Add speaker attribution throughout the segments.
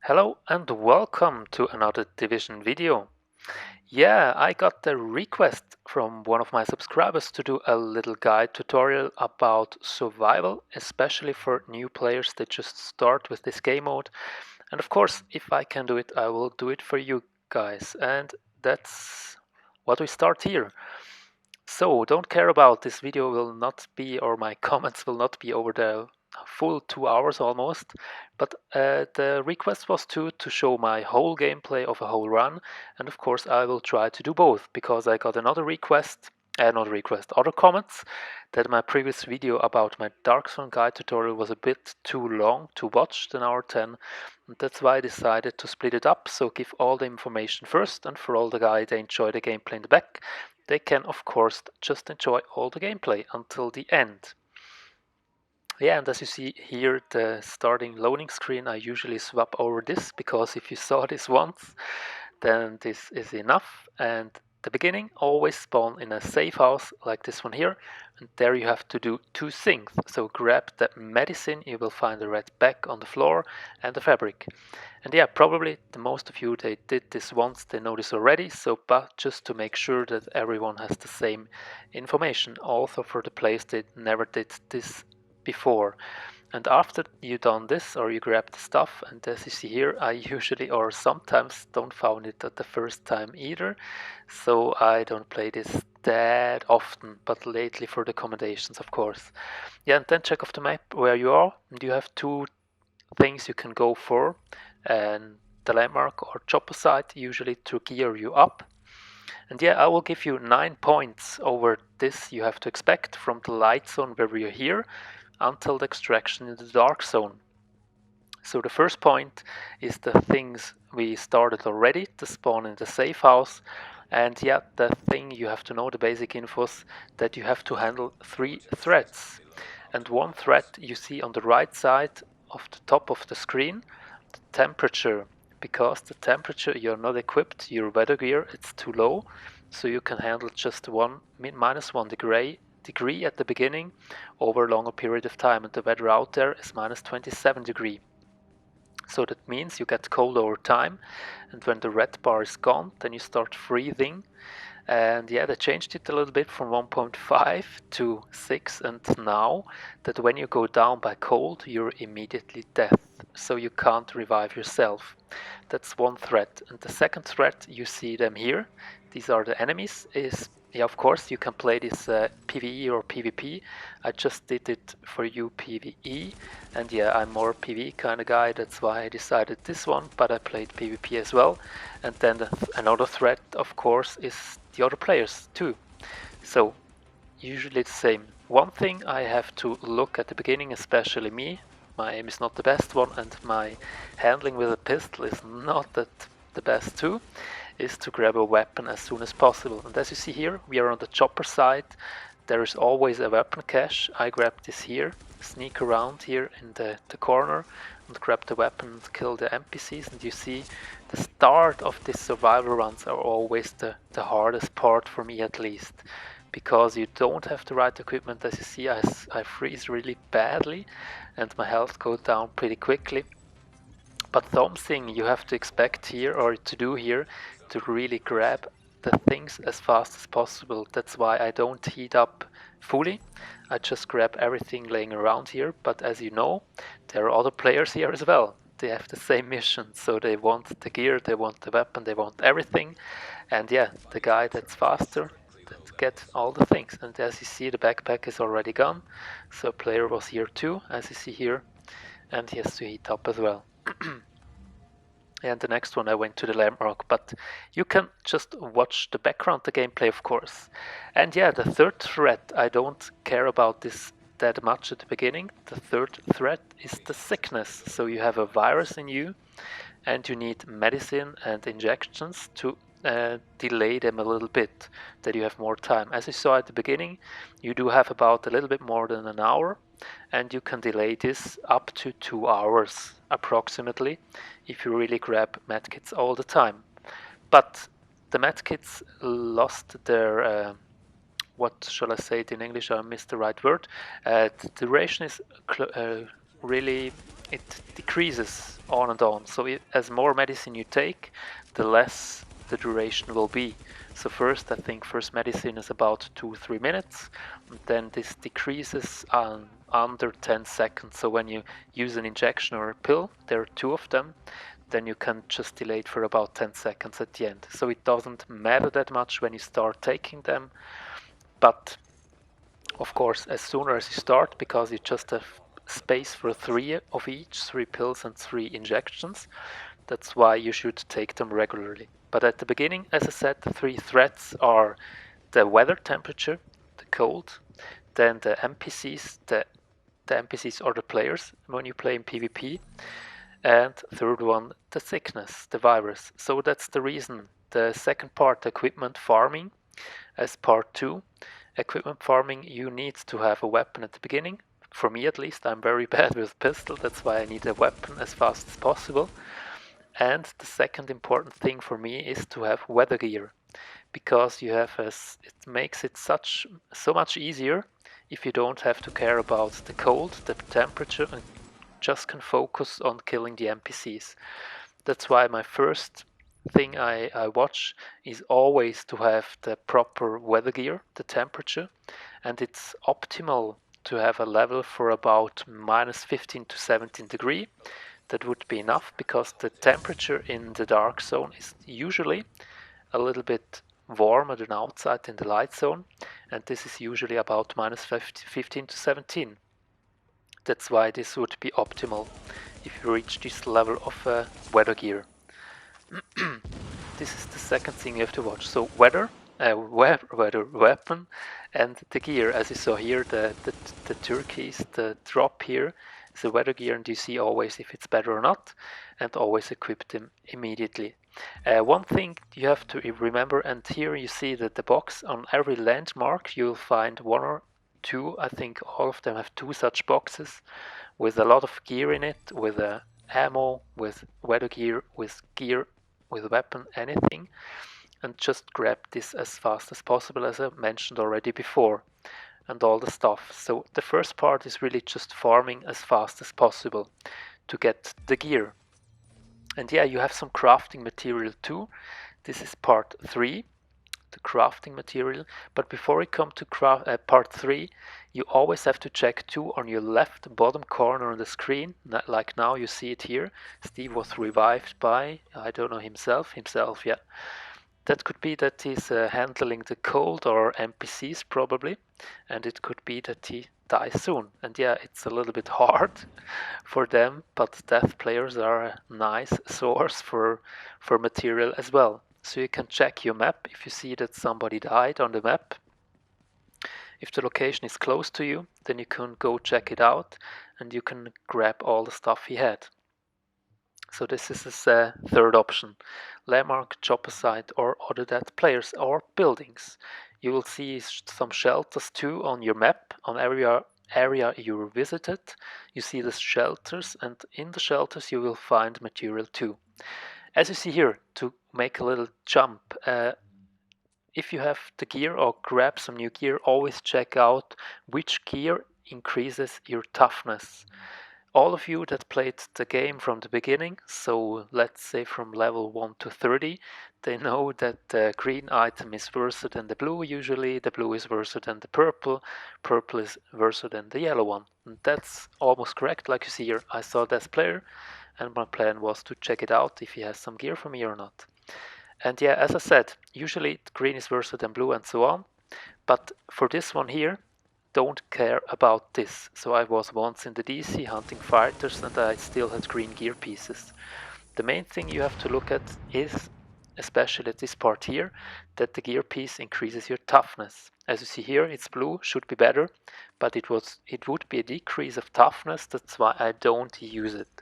Speaker 1: Hello and welcome to another Division video. Yeah, I got the request from one of my subscribers to do a little guide tutorial about survival, especially for new players that just start with this game mode. And of course, if I can do it, I will do it for you guys. And that's what we start here. So don't care about this video will not be, or my comments will not be over the full 2 hours almost, but the request was to show my whole gameplay of a whole run, and of course I will try to do both because I got other comments that my previous video about my Dark Zone guide tutorial was a bit too long to watch, an hour 10, and that's why I decided to split it up, so give all the information first, and for all the guys that enjoy the gameplay in the back, they can of course just enjoy all the gameplay until the end. Yeah, and as you see here, the starting loading screen, I usually swap over this because if you saw this once, then this is enough. And the beginning always spawn in a safe house like this one here, and there you have to do two things. So grab the medicine, you will find the red bag on the floor, and the fabric. And yeah, probably the most of you, they did this once, they know this already, so but just to make sure that everyone has the same information, also for the players that never did this before. And after you done this, or you grab the stuff, and as you see here, I usually or sometimes don't found it at the first time either, so I don't play this that often, but lately for the accommodations, of course. Yeah, and then check off the map where you are, and you have two things you can go for, and the landmark or chopper site, usually to gear you up. And yeah, I will give you 9 points over this you have to expect from the light zone where we are here until the extraction in the dark zone. So the first point is the things we started already to spawn in the safe house. And yeah, the thing you have to know, the basic infos, that you have to handle 3 threats. And one threat you see on the right side of the top of the screen, the temperature. Because the temperature, you're not equipped, your weather gear, it's too low. So you can handle just -1 degree at the beginning over a longer period of time, and the weather out there is -27 degree. So that means you get cold over time, and when the red bar is gone, then you start freezing. And yeah, they changed it a little bit from 1.5 to 6, and now that when you go down by cold, you're immediately dead, so you can't revive yourself. That's one threat. And the second threat, you see them here, these are the enemies, is yeah, of course you can play this PvE or PvP. I just did it for you PvE, and yeah, I'm more PvE kind of guy, that's why I decided this one, but I played PvP as well. And then another threat, of course, is the other players too. So usually the same. One thing I have to look at the beginning, especially me, my aim is not the best one, and my handling with a pistol is not the best too, is to grab a weapon as soon as possible. And as you see here, we are on the chopper side. There is always a weapon cache. I grab this here, sneak around here in the corner, and grab the weapon and kill the NPCs. And you see, the start of these survival runs are always the hardest part for me, at least. Because you don't have the right equipment. As you see, I freeze really badly and my health goes down pretty quickly. But something you have to expect here, or to do here, to really grab the things as fast as possible. That's why I don't heat up fully. I just grab everything laying around here. But as you know, there are other players here as well. They have the same mission, so they want the gear, they want the weapon, they want everything. And yeah, the guy that's faster, that get all the things. And as you see, the backpack is already gone. So player was here too, as you see here, and he has to heat up as well. And the next one I went to the landmark, but you can just watch the background, the gameplay, of course. And yeah, the third threat, I don't care about this that much at the beginning. The third threat is the sickness. So you have a virus in you and you need medicine and injections to delay them a little bit, that you have more time. As you saw at the beginning, you do have about a little bit more than an hour, and you can delay this up to 2 hours approximately if you really grab medkits all the time. But the medkits lost their what shall I say it in English? I missed the right word. The duration is really it decreases on and on. So as more medicine you take, the less the duration will be. So first, I think first medicine is about 2-3 minutes, and then this decreases under 10 seconds. So when you use an injection or a pill, there are two of them, then you can just delay it for about 10 seconds at the end. So it doesn't matter that much when you start taking them, but of course as sooner as you start, because you just have space for 3 of each, 3 pills and 3 injections, that's why you should take them regularly. But at the beginning, as I said, the 3 threats are the weather temperature, the cold, then the NPCs, the NPCs are the players when you play in PvP, and third one, the sickness, the virus. So that's the reason. The second part, equipment farming, as part 2. Equipment farming, you need to have a weapon at the beginning. For me at least, I'm very bad with pistol, that's why I need a weapon as fast as possible. And the second important thing for me is to have weather gear, because you have it makes it so much easier if you don't have to care about the cold, the temperature, and just can focus on killing the NPCs. That's why my first thing I watch is always to have the proper weather gear, the temperature, and it's optimal to have a level for about minus 15 to 17 degree. That would be enough, because the temperature in the dark zone is usually a little bit warmer than outside in the light zone, and this is usually about minus 15 to 17. That's why this would be optimal if you reach this level of weather gear. This is the second thing you have to watch. So weather, weapon, and the gear. As you saw here, the turquoise, the drop here is the weather gear, and you see always if it's better or not, and always equip them immediately. One thing you have to remember, and here you see that the box on every landmark you'll find 1 or 2, I think all of them have 2 such boxes with a lot of gear in it, with ammo, with weather gear, with weapon, anything, and just grab this as fast as possible, as I mentioned already before, and all the stuff. So the first part is really just farming as fast as possible to get the gear. And yeah, you have some crafting material too. This is part 3, the crafting material. But before we come to part 3, you always have to check 2 on your left bottom corner on the screen. Like now you see it here. Steve was revived by, I don't know, himself, yeah. That could be that he's handling the cold or NPCs probably, and it could be that he dies soon. And yeah, it's a little bit hard for them, but death players are a nice source for material as well. So you can check your map if you see that somebody died on the map. If the location is close to you, then you can go check it out and you can grab all the stuff he had. So this is his third option. Landmark, chopper site, or other dead players or buildings. You will see some shelters too on your map, on area you visited. You see the shelters, and in the shelters you will find material too. As you see here, to make a little jump, if you have the gear or grab some new gear, always check out which gear increases your toughness. All of you that played the game from the beginning, so let's say from level 1 to 30, they know that the green item is worse than the blue usually, the blue is worse than the purple is worse than the yellow one. And that's almost correct, like you see here. I saw this player, and my plan was to check it out if he has some gear for me or not. And yeah, as I said, usually green is worse than blue and so on, but for this one here, don't care about this. So I was once in the DC hunting fighters and I still had green gear pieces. The main thing you have to look at is, especially at this part here, that the gear piece increases your toughness. As you see here, it's blue, should be better, but it would be a decrease of toughness, that's why I don't use it.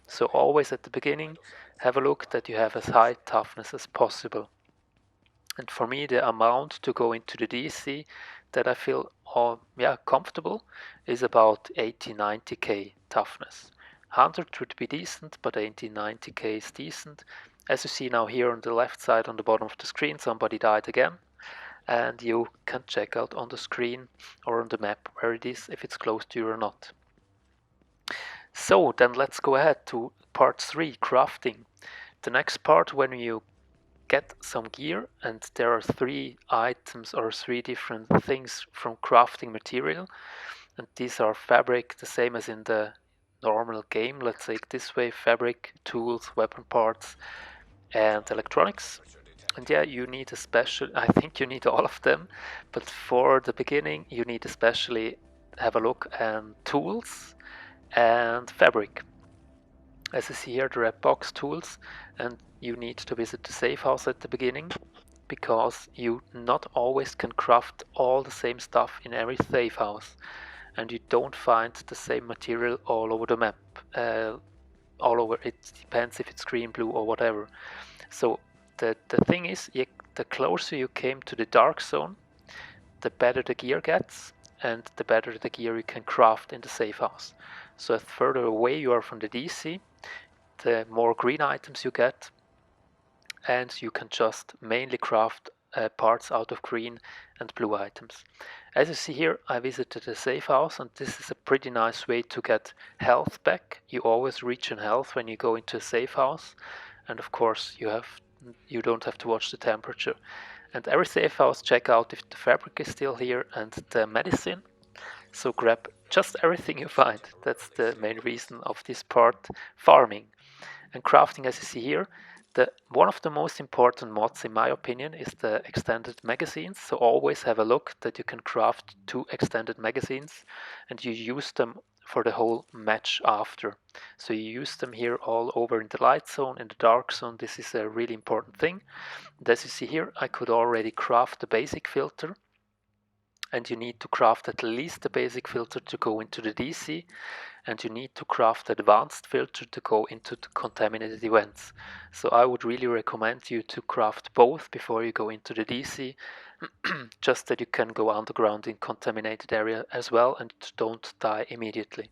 Speaker 1: So always at the beginning, have a look that you have as high toughness as possible. And for me, the amount to go into the DC that I feel comfortable is about 80-90k toughness. 100 would be decent, but 80-90k is decent. As you see now here on the left side on the bottom of the screen, somebody died again. And you can check out on the screen or on the map where it is, if it's close to you or not. So then let's go ahead to part 3, crafting. The next part, when you get some gear and there are 3 items or 3 different things from crafting material, and these are fabric, the same as in the normal game, let's say it this way: fabric, tools, weapon parts, and electronics. And yeah, you need a special, I think you need all of them, but for the beginning you need especially have a look at tools and fabric. As you see here, the red box, tools, and you need to visit the safe house at the beginning, because you not always can craft all the same stuff in every safe house, and you don't find the same material all over the map. All over, it depends if it's green, blue, or whatever. So the thing is, the closer you came to the dark zone, the better the gear gets, and the better the gear you can craft in the safe house. So the further away you are from the DC, the more green items you get, and you can just mainly craft parts out of green and blue items. As you see here, I visited a safe house, and this is a pretty nice way to get health back. You always reach in health when you go into a safe house, and of course you don't have to watch the temperature. And every safe house, check out if the fabric is still here and the medicine. So grab just everything you find. That's the main reason of this part, farming. And crafting, as you see here, one of the most important mods, in my opinion, is the extended magazines. So always have a look that you can craft 2 extended magazines, and you use them for the whole match after. So you use them here all over in the light zone, in the dark zone. This is a really important thing. And as you see here, I could already craft the basic filter, and you need to craft at least the basic filter to go into the DC, and you need to craft advanced filter to go into the contaminated events. So I would really recommend you to craft both before you go into the DC, just that you can go underground in contaminated area as well and don't die immediately.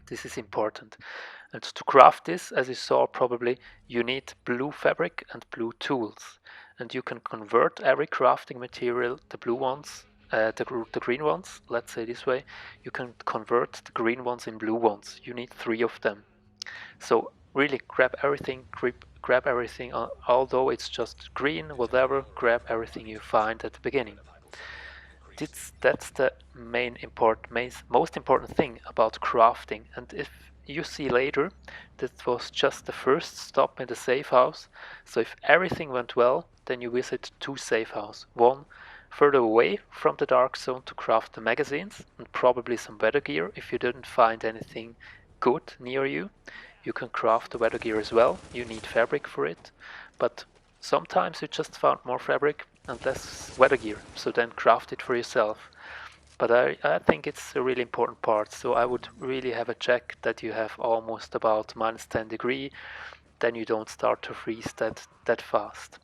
Speaker 1: This is important. And to craft this, as you saw probably, you need blue fabric and blue tools. And you can convert every crafting material, the blue ones, the green ones, let's say this way, you can convert the green ones in blue ones. You need 3 of them. So really grab everything, although it's just green, whatever, grab everything you find at the beginning. That's the most important thing about crafting. And if you see later, that was just the first stop in the safe house. So if everything went well, then you visit 2 safe houses. One further away from the dark zone to craft the magazines and probably some weather gear. If you didn't find anything good near you, you can craft the weather gear as well. You need fabric for it, but sometimes you just found more fabric and less weather gear, so then craft it for yourself. But I think it's a really important part, so I would really have a check that you have almost about minus 10 degree, then you don't start to freeze that fast.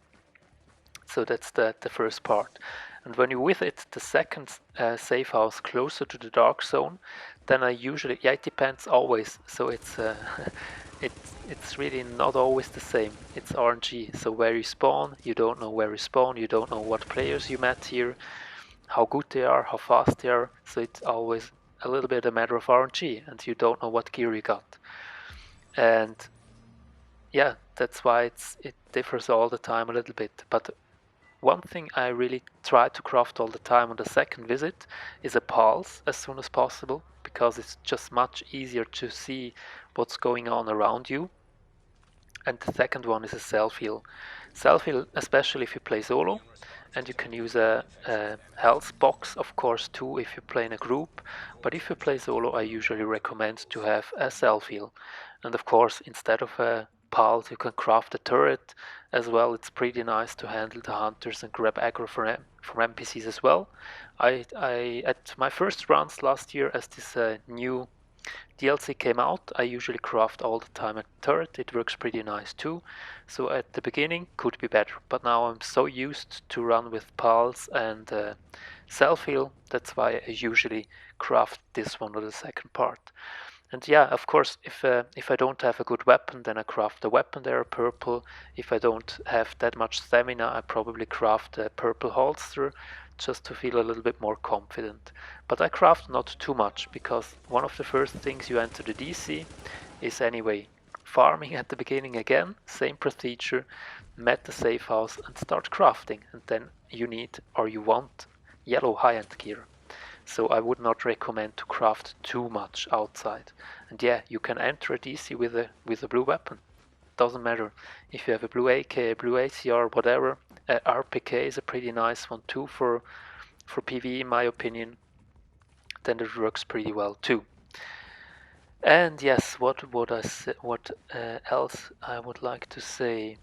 Speaker 1: So that's the first part. And when you visit the second safe house closer to the dark zone, then I usually, it depends always. So it's it's really not always the same. It's RNG. So where you spawn, you don't know where you spawn, you don't know what players you met here, how good they are, how fast they are. So it's always a little bit a matter of RNG, and you don't know what gear you got. And yeah, that's why it differs all the time a little bit. But one thing I really try to craft all the time on the second visit is a pulse as soon as possible, because it's just much easier to see what's going on around you. And the second one is a self-heal. Self-heal, especially if you play solo, and you can use a health box, of course, too, if you play in a group. But if you play solo, I usually recommend to have a self-heal. And of course, instead of a pulse, you can craft a turret as well. It's pretty nice to handle the hunters and grab aggro from NPCs as well. At my first runs last year, as this new DLC came out, I usually craft all the time a turret. It works pretty nice too. So at the beginning could be better, but now I'm so used to run with pulse and self-heal, that's why I usually craft this one or the second part. And yeah, of course, if I don't have a good weapon, then I craft a weapon there, purple. If I don't have that much stamina, I probably craft a purple holster just to feel a little bit more confident. But I craft not too much, because one of the first things you enter the DC is anyway farming at the beginning again, same procedure, met the safe house and start crafting, and then you need or you want yellow high-end gear. So I would not recommend to craft too much outside. And yeah, you can enter a DC with a blue weapon. Doesn't matter if you have a blue AK, blue ACR, whatever. RPK is a pretty nice one too for PvE in my opinion. Then it works pretty well too. And yes, what else I would like to say?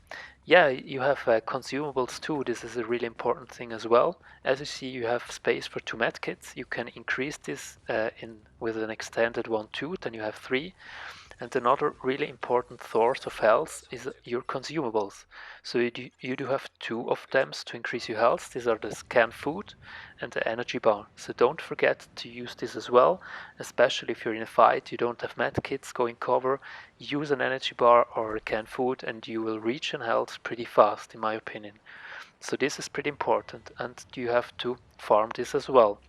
Speaker 1: Yeah, you have consumables too. This is a really important thing as well. As you see, you have space for 2 medkits. You can increase this with an extended one too. Then you have 3. And another really important source of health is your consumables. So you do have 2 of them to increase your health. These are the canned food and the energy bar. So don't forget to use this as well, especially if you're in a fight, you don't have medkits going cover. Use an energy bar or a canned food and you will reach an health pretty fast, in my opinion. So this is pretty important, and you have to farm this as well.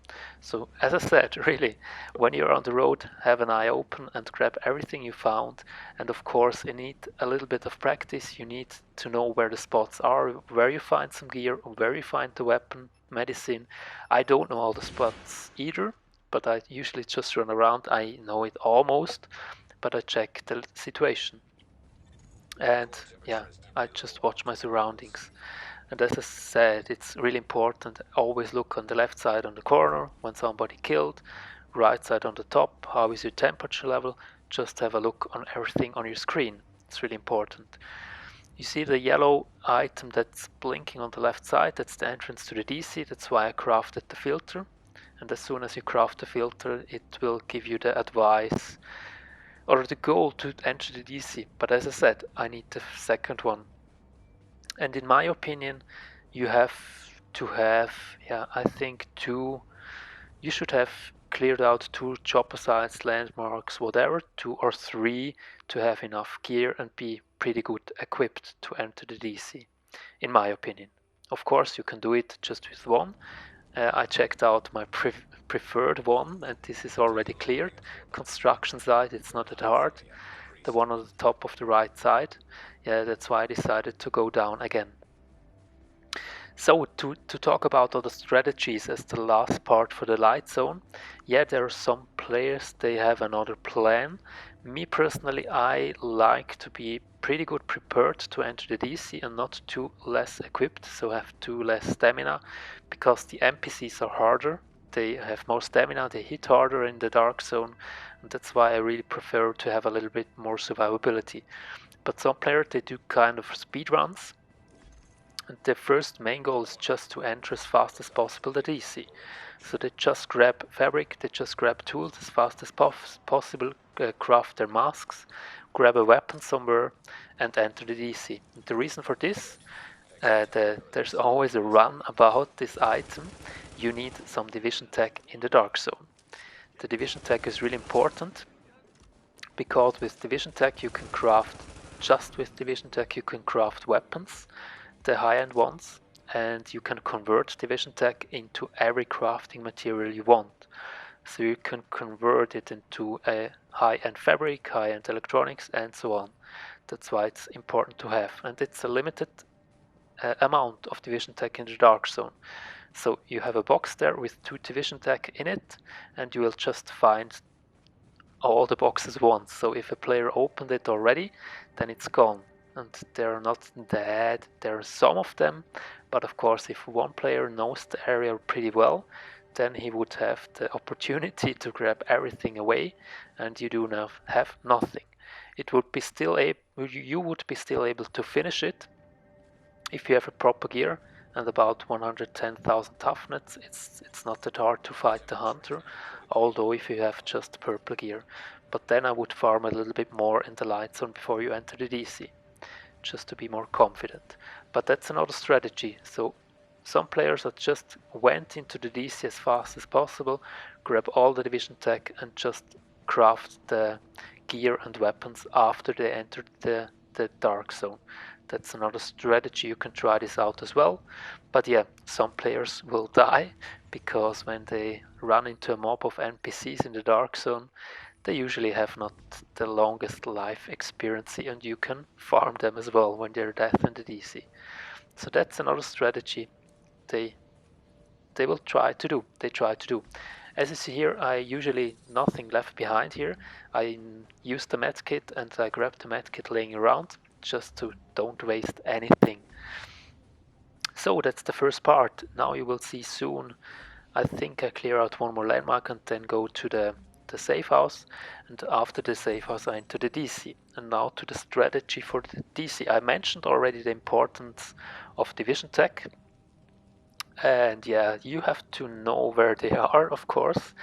Speaker 1: So as I said, really, when you're on the road, have an eye open and grab everything you found. And of course, you need a little bit of practice. You need to know where the spots are, where you find some gear, where you find the weapon, medicine. I don't know all the spots either, but I usually just run around. I know it almost, but I check the situation. And yeah, I just watch my surroundings. And as I said, it's really important. Always look on the left side on the corner when somebody killed, right side on the top, how is your temperature level. Just have a look on everything on your screen. It's really important. You see the yellow item that's blinking on the left side, that's the entrance to the DC. That's why I crafted the filter. And as soon as you craft the filter, it will give you the advice or the goal to enter the DC. But as I said, I need the second one. And in my opinion, you have to have, I think you should have cleared out 2 chopper sites, landmarks, whatever, 2 or 3 to have enough gear and be pretty good equipped to enter the DC, in my opinion. Of course, you can do it just with 1. I checked out my preferred one, and this is already cleared. Construction site, it's not that hard. The one on the top of the right side. Yeah, that's why I decided to go down again. So to talk about other strategies as the last part for the light zone, yeah, there are some players, they have another plan. Me personally, I like to be pretty good prepared to enter the DC and not too less equipped, so have too less stamina, because the NPCs are harder. They have more stamina, they hit harder in the dark zone, and that's why I really prefer to have a little bit more survivability. But some players, they do kind of speed runs, and their first main goal is just to enter as fast as possible the DC. So they just grab fabric, they just grab tools as fast as possible, craft their masks, grab a weapon somewhere, and enter the DC. And the reason for this, there's always a run about this item. You need some division tech in the dark zone. The division tech is really important, because with division tech you can craft, just with division tech you can craft weapons, the high-end ones, and you can convert division tech into every crafting material you want. So you can convert it into a high-end fabric, high-end electronics, and so on. That's why it's important to have, and it's a limited amount of division tech in the dark zone. So you have a box there with 2 division tech in it, and you will just find all the boxes once. So if a player opened it already, then it's gone. And they're not dead. There are some of them, but of course if one player knows the area pretty well, then he would have the opportunity to grab everything away, and you do not have nothing. It would be still you would be still able to finish it if you have a proper gear and about 110,000 toughness. It's not that hard to fight the hunter, although if you have just purple gear. But then I would farm a little bit more in the light zone before you enter the DC, just to be more confident. But that's another strategy. So some players that just went into the DC as fast as possible, grab all the division tech and just craft the gear and weapons after they entered the the dark zone. That's another strategy. You can try this out as well. But yeah, some players will die because when they run into a mob of NPCs in the dark zone, they usually have not the longest life experience, and you can farm them as well when they're death in the DC. So that's another strategy they will try to do. They try to do. As you see here, I usually nothing left behind here. I use the medkit and I grab the medkit laying around just to don't waste anything. So that's the first part. Now you will see soon. I think I clear out one more landmark and then go to the safe house, and after the safe house I enter the DC. And now to the strategy for the DC. I mentioned already the importance of division tech, and yeah, you have to know where they are, of course.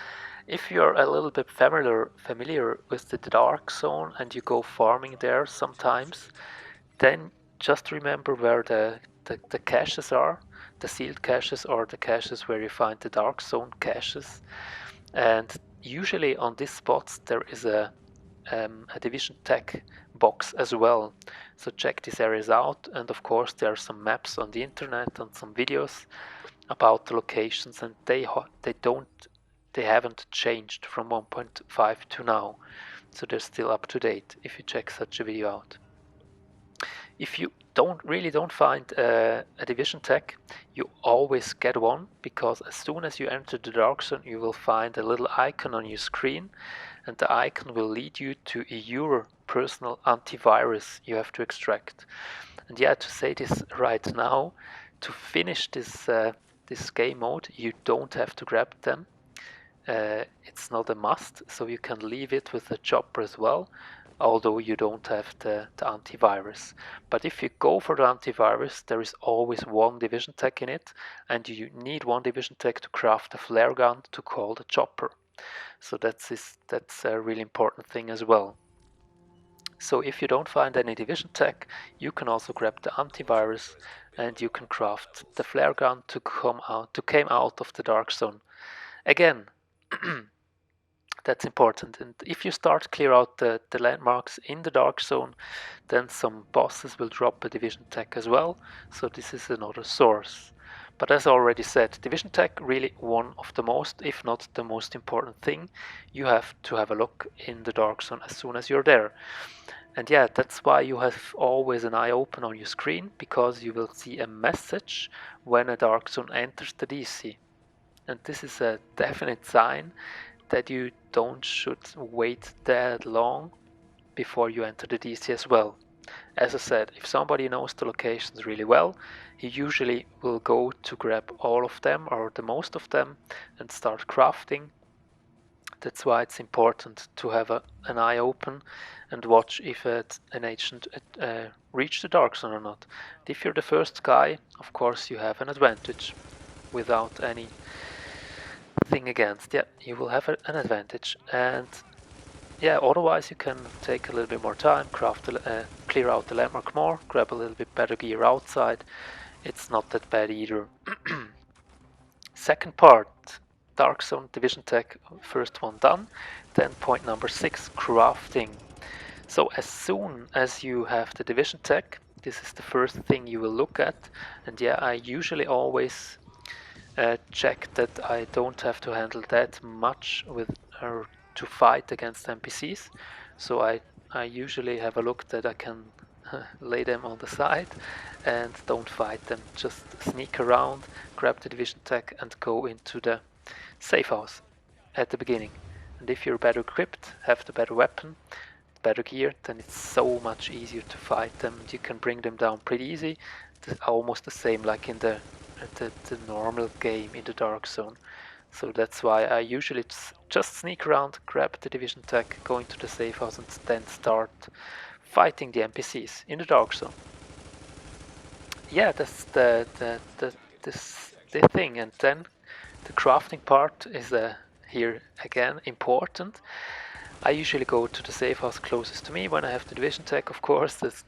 Speaker 1: If you're a little bit familiar with the dark zone and you go farming there sometimes, then just remember where the caches are, the sealed caches or the caches where you find the dark zone caches. And usually on these spots there is a division tech box as well. So check these areas out, and of course there are some maps on the internet and some videos about the locations, and they haven't changed from 1.5 to now, so they're still up to date if you check such a video out. If you don't find a division tech, you always get one, because as soon as you enter the dark zone you will find a little icon on your screen, and the icon will lead you to your personal antivirus you have to extract. And yeah, to say this right now, to finish this game mode you don't have to grab them. It's not a must, so you can leave it with the chopper as well, although you don't have the antivirus. But if you go for the antivirus, there is always one division tech in it, and you need one division tech to craft a flare gun to call the chopper. So that's a really important thing as well. So if you don't find any division tech, you can also grab the antivirus and you can craft the flare gun to come out of the dark zone. Again, that's important. And if you start clear out the landmarks in the dark zone, then some bosses will drop a division tech as well. So this is another source. But as I already said, division tech really one of the most, if not the most important thing. You have to have a look in the dark zone as soon as you're there. And yeah, that's why you have always an eye open on your screen, because you will see a message when a dark zone enters the DC. And this is a definite sign that you should wait that long before you enter the DC as well. As I said, if somebody knows the locations really well, he usually will go to grab all of them or the most of them and start crafting. That's why it's important to have an eye open and watch if an agent reached the dark zone or not. And if you're the first guy, of course you have an advantage without any thing against. Yeah, you will have an advantage. And yeah, otherwise you can take a little bit more time, clear out the landmark more, grab a little bit better gear outside. It's not that bad either. Second part, dark zone division tech, first one done. Then point number 6, crafting. So as soon as you have the division tech, this is the first thing you will look at. And yeah, I usually always check that I don't have to handle that much to fight against NPCs. So I usually have a look that I can lay them on the side and don't fight them. Just sneak around, grab the division tech and go into the safe house at the beginning. And if you're better equipped, have the better weapon, better gear, then it's so much easier to fight them. You can bring them down pretty easy. It's almost the same like in the normal game in the dark zone. So that's why I usually just sneak around, grab the division tech, go into the safe house and then start fighting the NPCs in the dark zone. Yeah, that's the thing. And then the crafting part is here again important. I usually go to the safe house closest to me when I have the division tech, of course. There's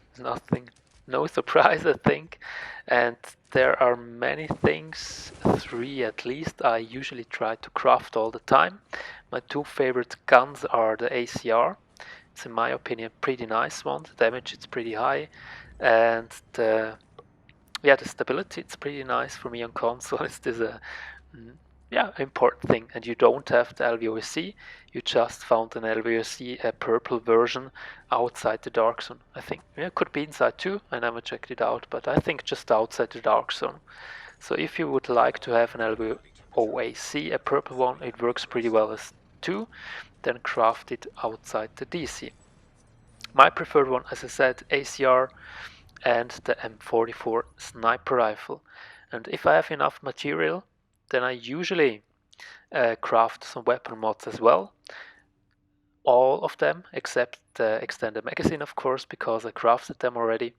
Speaker 1: no surprise, I think. And there are many things, 3 at least, I usually try to craft all the time. My 2 favorite guns are the ACR. it's in my opinion pretty nice one. The damage it's pretty high, and the stability it's pretty nice for me on console. It's this important thing. And you don't have the LVOC, you just found an LVOC, a purple version outside the dark zone. I think it could be inside too, I never checked it out, but I think just outside the dark zone. So if you would like to have an LVOAC, a purple one, it works pretty well as too, then craft it outside the DC. My preferred one, as I said, ACR and the M44 sniper rifle. And if I have enough material, then I usually craft some weapon mods as well. All of them except the extended magazine, of course, because I crafted them already.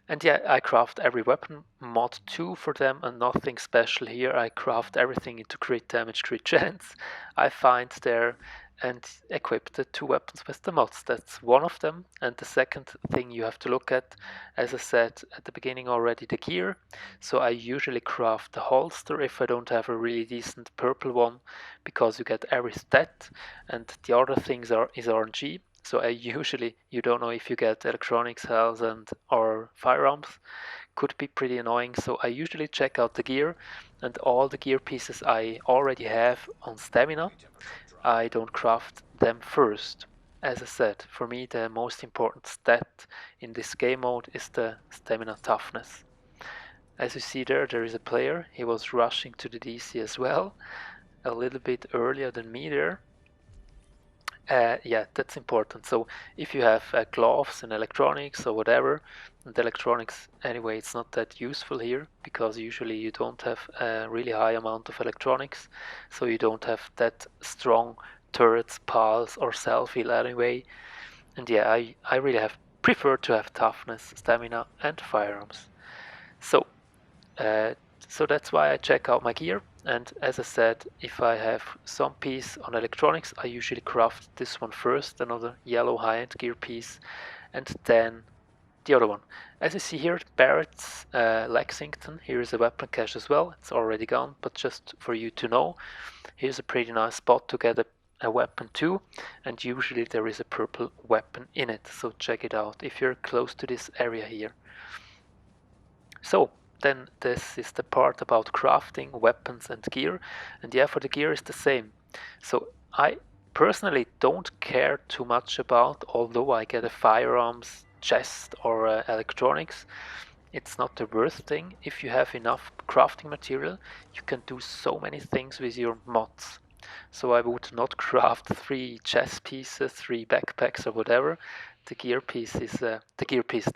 Speaker 1: And yeah, I craft every weapon mod too for them, and nothing special here. I craft everything into crit damage, crit chance I find there, and equip the 2 weapons with the mods. That's one of them. And the second thing you have to look at, as I said at the beginning already, the gear. So I usually craft the holster if I don't have a really decent purple one, because you get every stat, and the other things is RNG. So I usually, you don't know if you get electronics, health, and or firearms. Could be pretty annoying. So I usually check out the gear, and all the gear pieces I already have on stamina, I don't craft them first. As I said, for me the most important stat in this game mode is the stamina toughness. As you see there is a player. He was rushing to the DC as well, a little bit earlier than me there. Yeah, that's important. So if you have gloves and electronics or whatever, and electronics anyway, it's not that useful here because usually you don't have a really high amount of electronics, so you don't have that strong turrets, pulse, or self-heal anyway. And yeah, I really have preferred to have toughness, stamina, and firearms. So so that's why I check out my gear. And as I said, if I have some piece on electronics, I usually craft this one first, another yellow high-end gear piece, and then the other one. As you see here, Barrett's Lexington, here is a weapon cache as well. It's already gone, but just for you to know, here's a pretty nice spot to get a weapon too, and usually there is a purple weapon in it, so check it out if you're close to this area here. So then this is the part about crafting weapons and gear, and yeah, for the gear is the same. So I personally don't care too much about, although I get a firearms chest or electronics, it's not the worst thing. If you have enough crafting material, you can do so many things with your mods. So I would not craft 3 chest pieces, 3 backpacks or whatever. The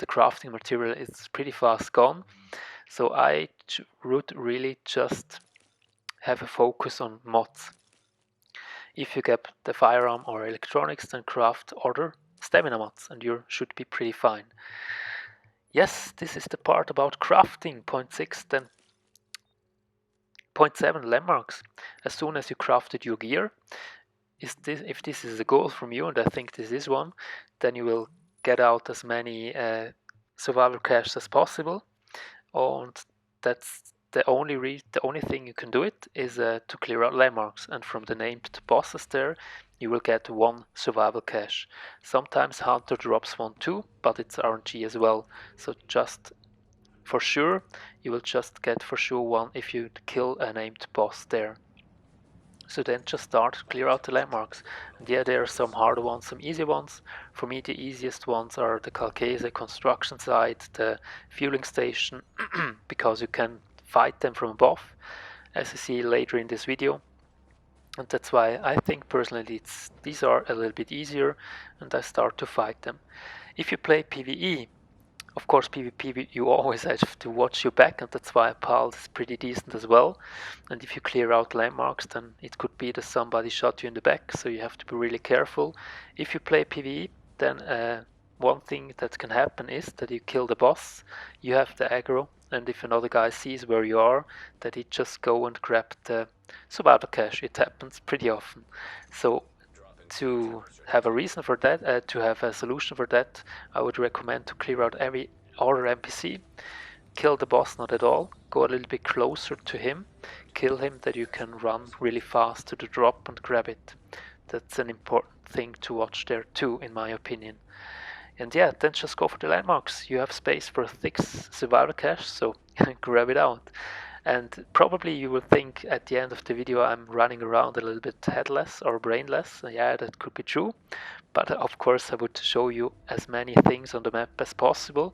Speaker 1: crafting material is pretty fast gone. So I would really just have a focus on mods. If you get the firearm or electronics, then craft other stamina mods and you should be pretty fine. Yes, this is the part about crafting. Point 6, then point 7, landmarks. As soon as you crafted your gear, if this is a goal from you, and I think this is one, then you will get out as many survival caches as possible. And that's the only thing you can do it is to clear out landmarks, and from the named bosses there you will get 1 survival cache. Sometimes Hunter drops 1 too, but it's RNG as well, so just for sure you will just get for sure 1 if you kill a named boss there. So then just start to clear out the landmarks. And yeah, there are some harder ones, some easy ones. For me the easiest ones are the Calcase construction site, the fueling station, because you can fight them from above, as you see later in this video. And that's why I think personally these are a little bit easier and I start to fight them. If you play PvE, of course PvP you always have to watch your back, and that's why PAL is pretty decent as well. And if you clear out landmarks, then it could be that somebody shot you in the back, so you have to be really careful. If you play PvE, then one thing that can happen is that you kill the boss, you have the aggro, and if another guy sees where you are, that he just go and grab the survival cache. It happens pretty often. So to have a reason for that, to have a solution for that, I would recommend to clear out every other NPC, kill the boss not at all, go a little bit closer to him, kill him, that you can run really fast to the drop and grab it. That's an important thing to watch there too, in my opinion. And yeah, then just go for the landmarks. You have space for a thick survival cache, so grab it out. And probably you will think at the end of the video I'm running around a little bit headless or brainless. Yeah, that could be true. But of course I would show you as many things on the map as possible.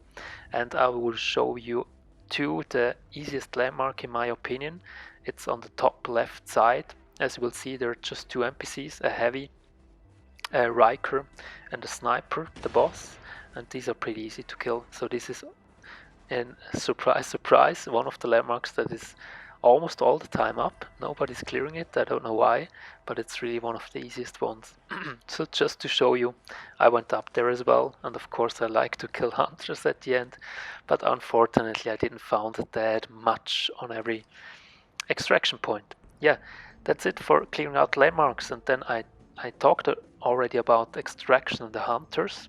Speaker 1: And I will show you the easiest landmark in my opinion. It's on the top left side. As you will see, there are just two NPCs, a heavy, a Riker, and a sniper, the boss. And these are pretty easy to kill. So this is, and surprise, surprise, one of the landmarks that is almost all the time up. Nobody's clearing it, I don't know why, but it's really one of the easiest ones. So just to show you, I went up there as well, and of course I like to kill hunters at the end, but unfortunately I didn't find that much on every extraction point. Yeah, that's it for clearing out landmarks, and then I talked already about extraction and the hunters.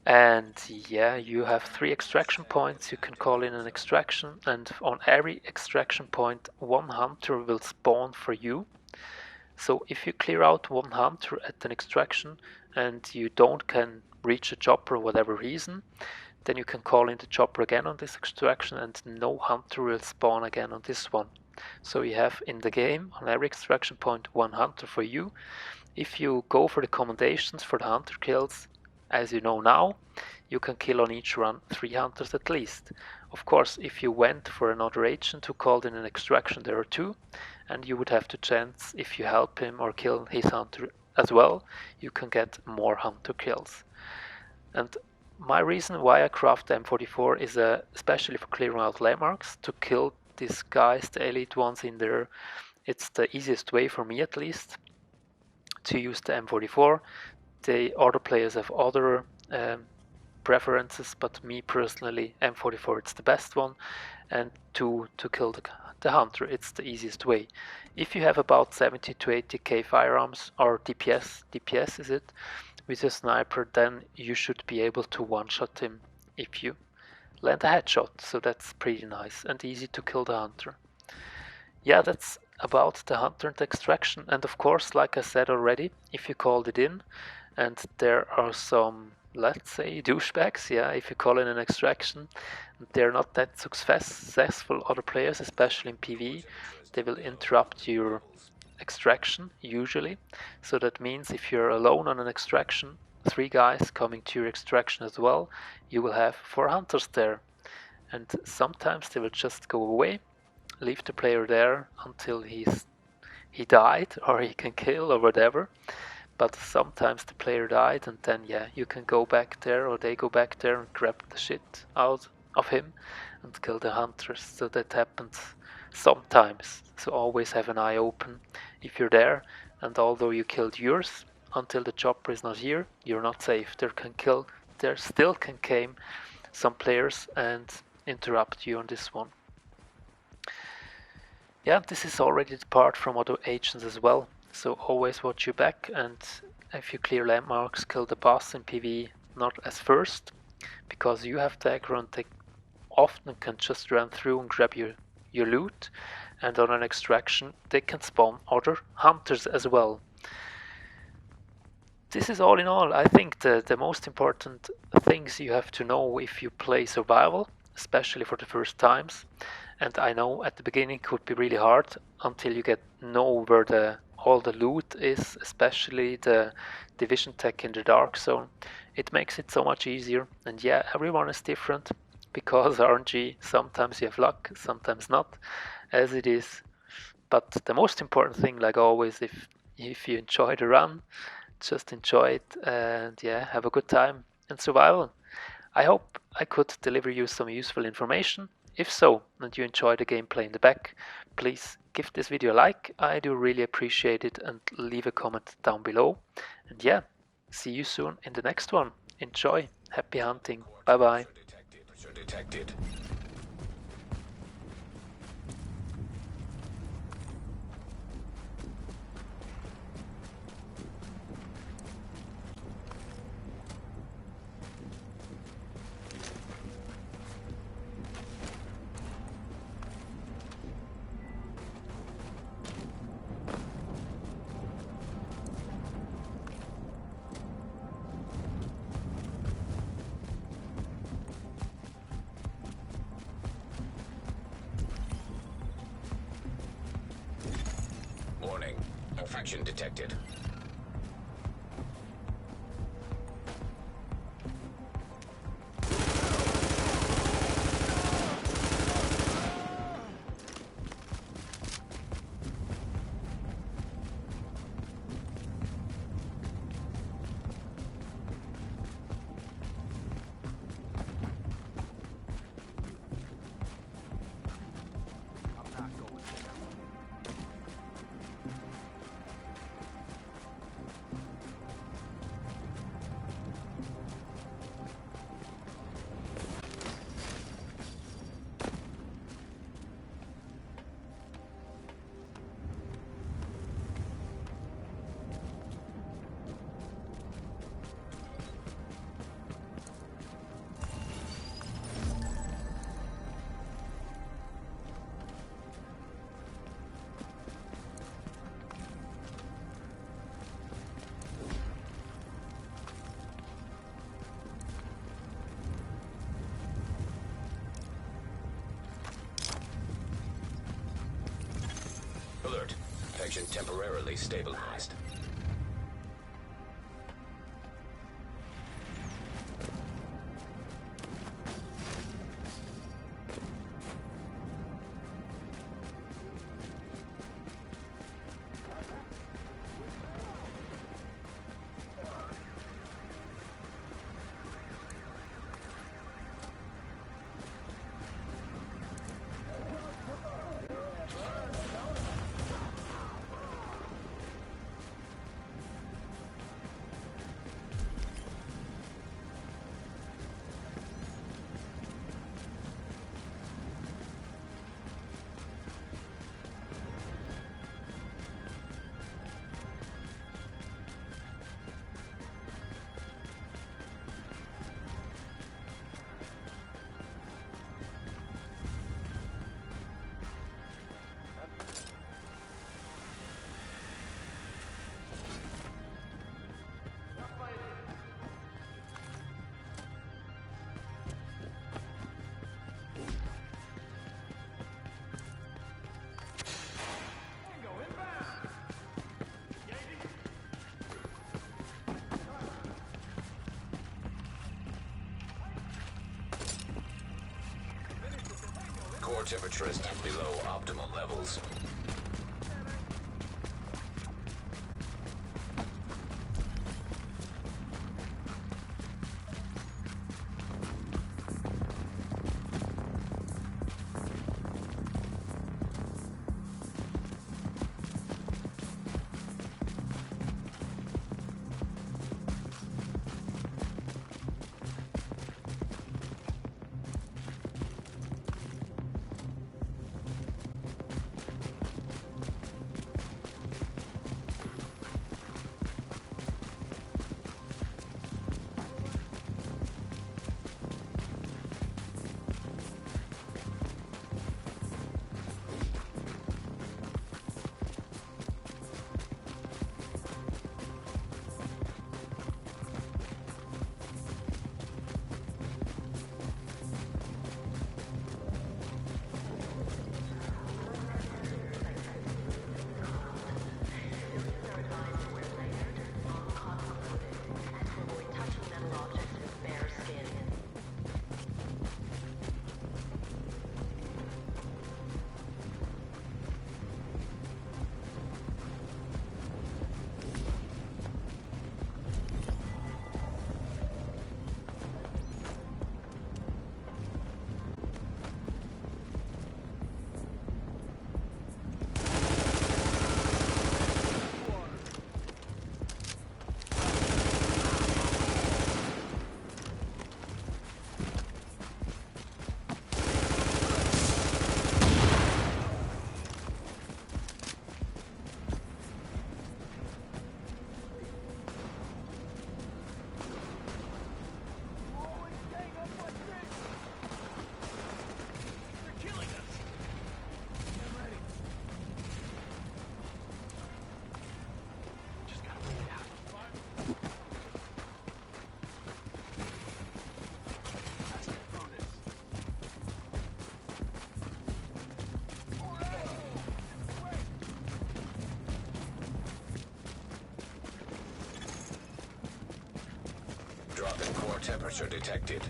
Speaker 1: And yeah, you have 3 extraction points. You can call in an extraction, and on every extraction point 1 hunter will spawn for you. So if you clear out 1 hunter at an extraction and you can reach a chopper for whatever reason, then you can call in the chopper again on this extraction and no hunter will spawn again on this one. So you have in the game on every extraction point 1 hunter for you. If you go for the commendations for the hunter kills, as you know now, you can kill on each run 3 hunters at least. Of course, if you went for another agent who called in an extraction, there are 2, and you would have the chance, if you help him or kill his hunter as well, you can get more hunter kills. And my reason why I craft the M44 is especially for clearing out landmarks, to kill these guys, the elite ones in there. It's the easiest way for me at least to use the M44. The other players have other preferences, but me personally, M44 it's the best one, and to kill the hunter, it's the easiest way. If you have about 70 to 80k firearms, or DPS is it, with a sniper, then you should be able to one-shot him if you land a headshot, so that's pretty nice and easy to kill the hunter. Yeah, that's about the hunter and extraction, and of course, like I said already, if you called it in, and there are some, let's say, douchebags, yeah, if you call in an extraction, they're not that successful, other players, especially in PvE, they will interrupt your extraction, usually. So that means if you're alone on an extraction, 3 guys coming to your extraction as well, you will have 4 hunters there. And sometimes they will just go away, leave the player there until he died, or he can kill, or whatever. But sometimes the player died, and then yeah, you can go back there, or they go back there and grab the shit out of him and kill the hunters. So that happens sometimes. So always have an eye open if you're there, and although you killed yours, until the chopper is not here, you're not safe. There still can come some players and interrupt you on this one. Yeah, this is already the part from other agents as well. So always watch your back, and if you clear landmarks, kill the boss in PvE, not as first, because you have the aggro and they often can just run through and grab your loot, and on an extraction they can spawn other hunters as well. This is all in all, I think the most important things you have to know if you play survival, especially for the first times. And I know at the beginning it could be really hard until you know where all the loot is, especially the division tech in the dark zone. It makes it so much easier. And yeah, everyone is different, because RNG, sometimes you have luck, sometimes not, as it is. But the most important thing, like always, if you enjoy the run, just enjoy it, and yeah, have a good time in survival. I hope I could deliver you some useful information. If so, and you enjoy the gameplay in the back, please give this video a like. I do really appreciate it, and leave a comment down below. And yeah, see you soon in the next one. Enjoy. Happy hunting. Bye bye.
Speaker 2: Extraction detected. Alert. Infection temporarily stabilized. Core temperature is below optimal levels. temperature detected.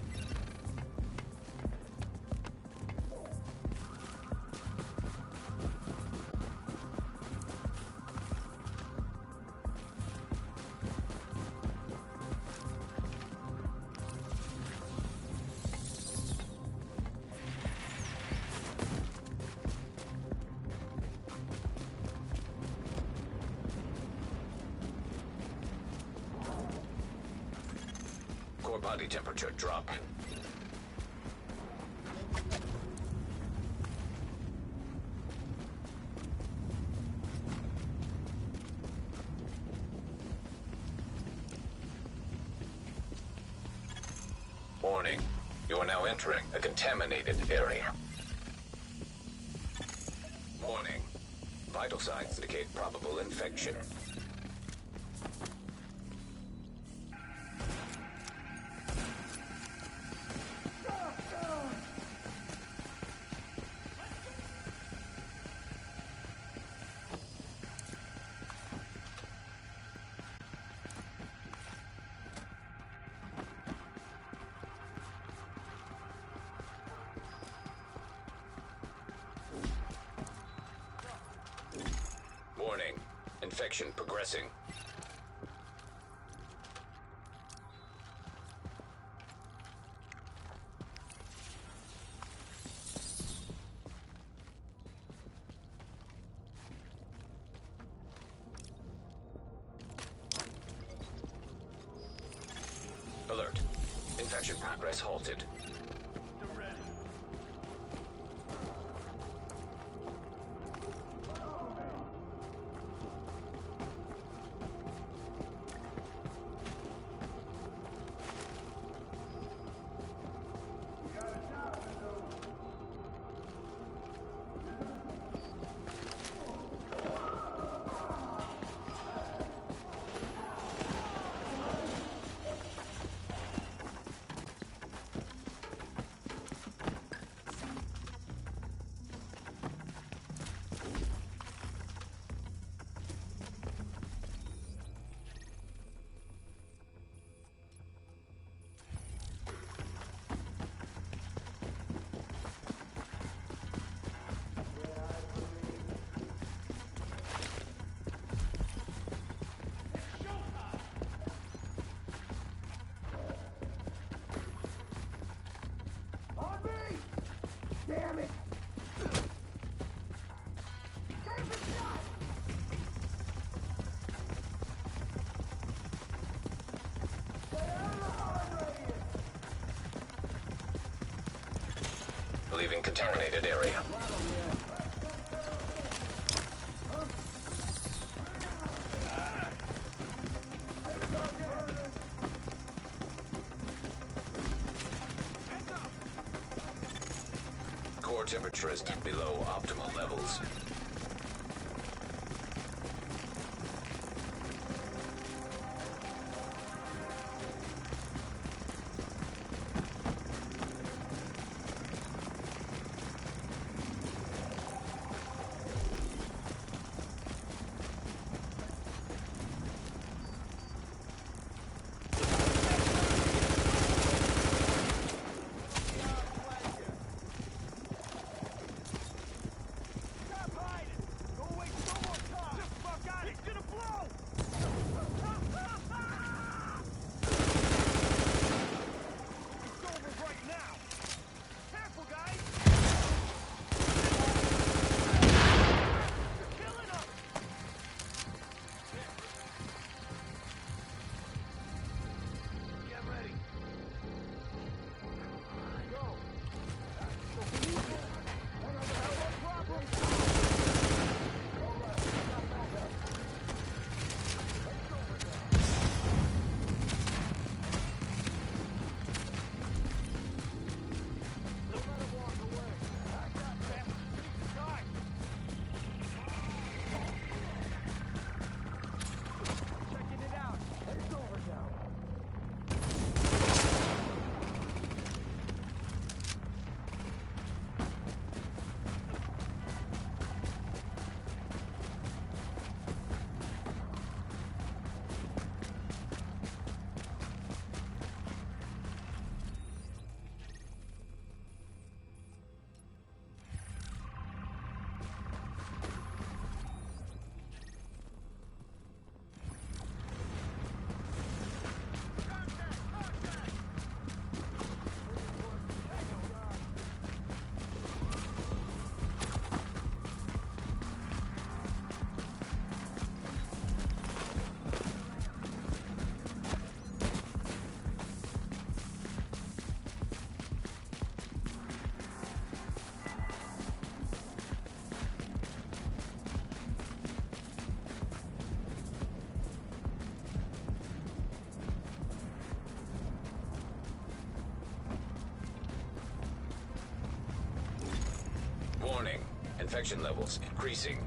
Speaker 2: Core body temperature dropping. Warning. You are now entering a contaminated area. Warning. Vital signs indicate probable infection. Warning. Infection progressing. Alert. Infection progress halted.
Speaker 3: Damn it!
Speaker 2: Leaving contaminated area. Core temperature is below optimal levels. Infection levels increasing.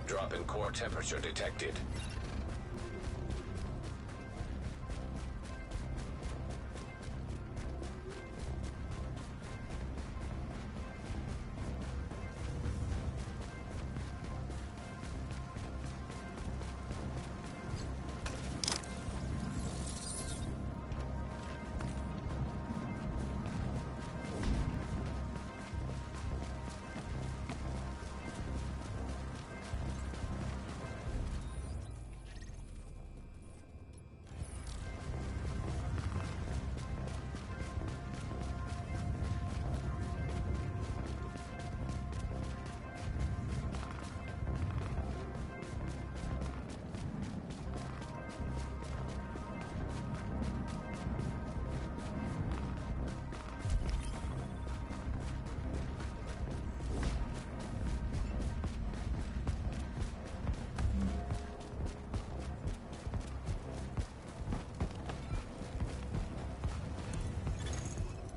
Speaker 2: Drop in core temperature detected.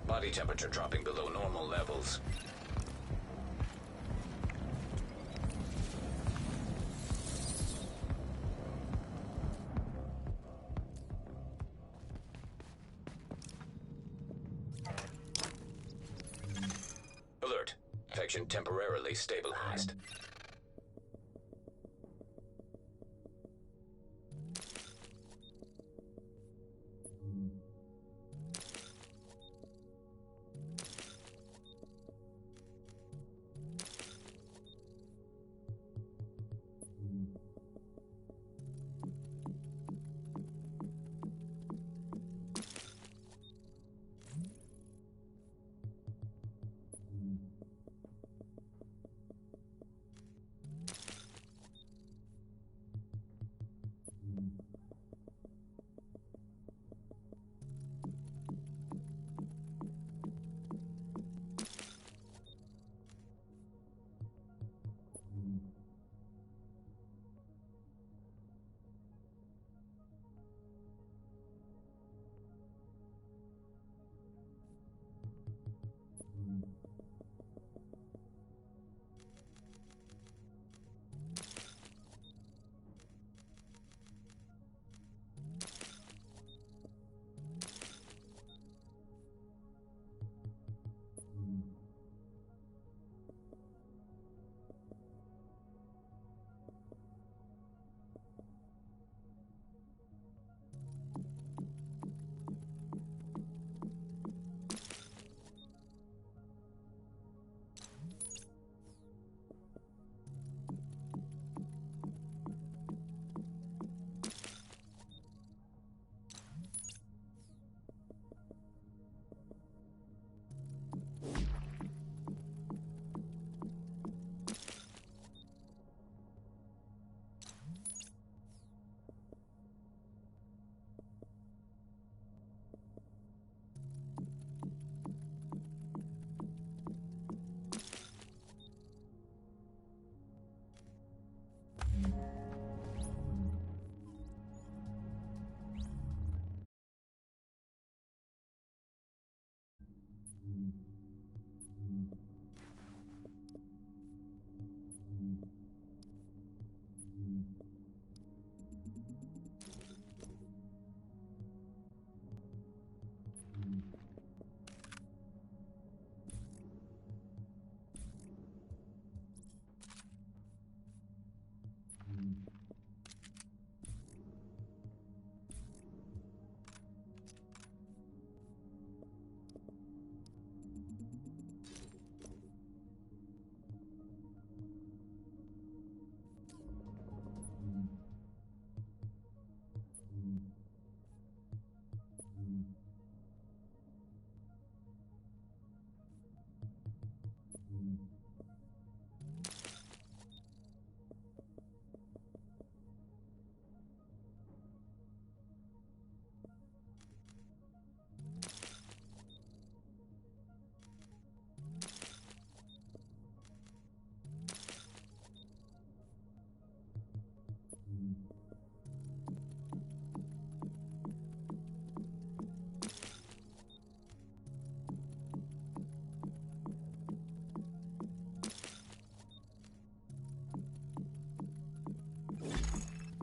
Speaker 2: Body temperature dropping below normal levels. Alert. Infection temporarily stabilized.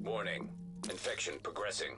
Speaker 2: Warning. Infection progressing.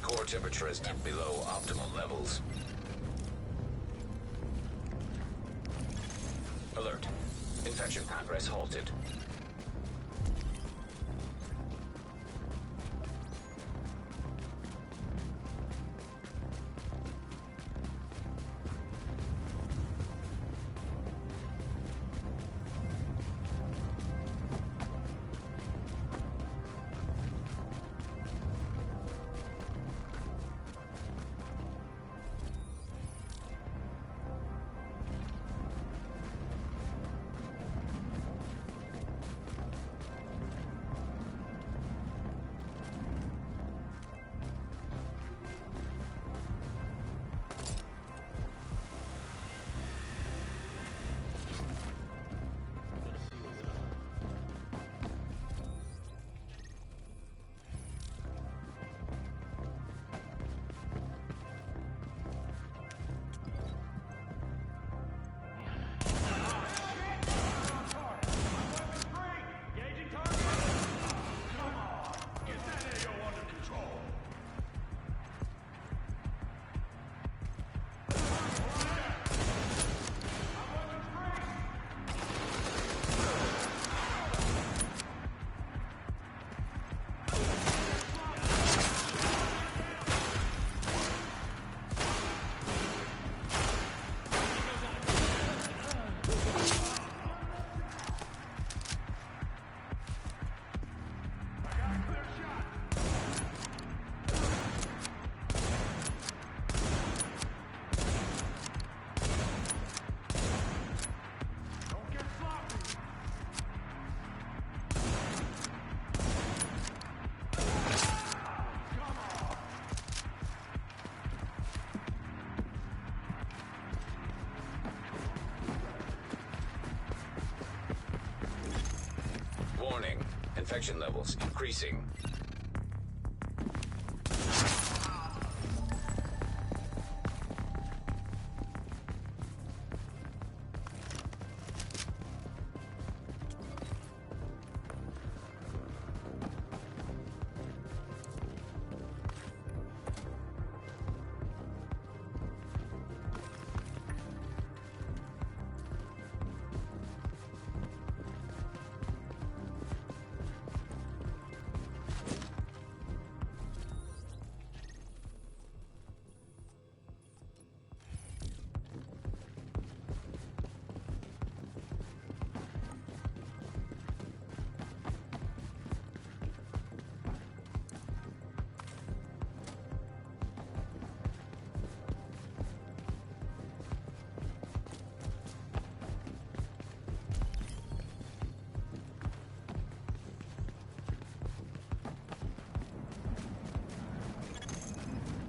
Speaker 2: Core temperature is dipped below optimal levels. Alert. Infection progress halted. Warning. Infection levels increasing.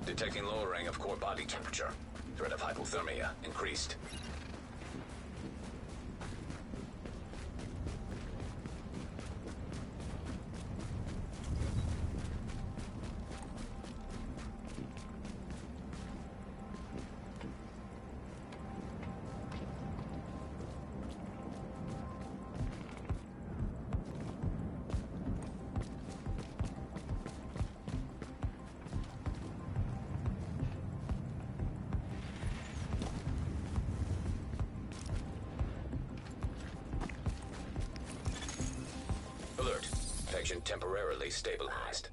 Speaker 2: Detecting lowering of core body temperature. Threat of hypothermia increased. Alert. Infection temporarily stabilized.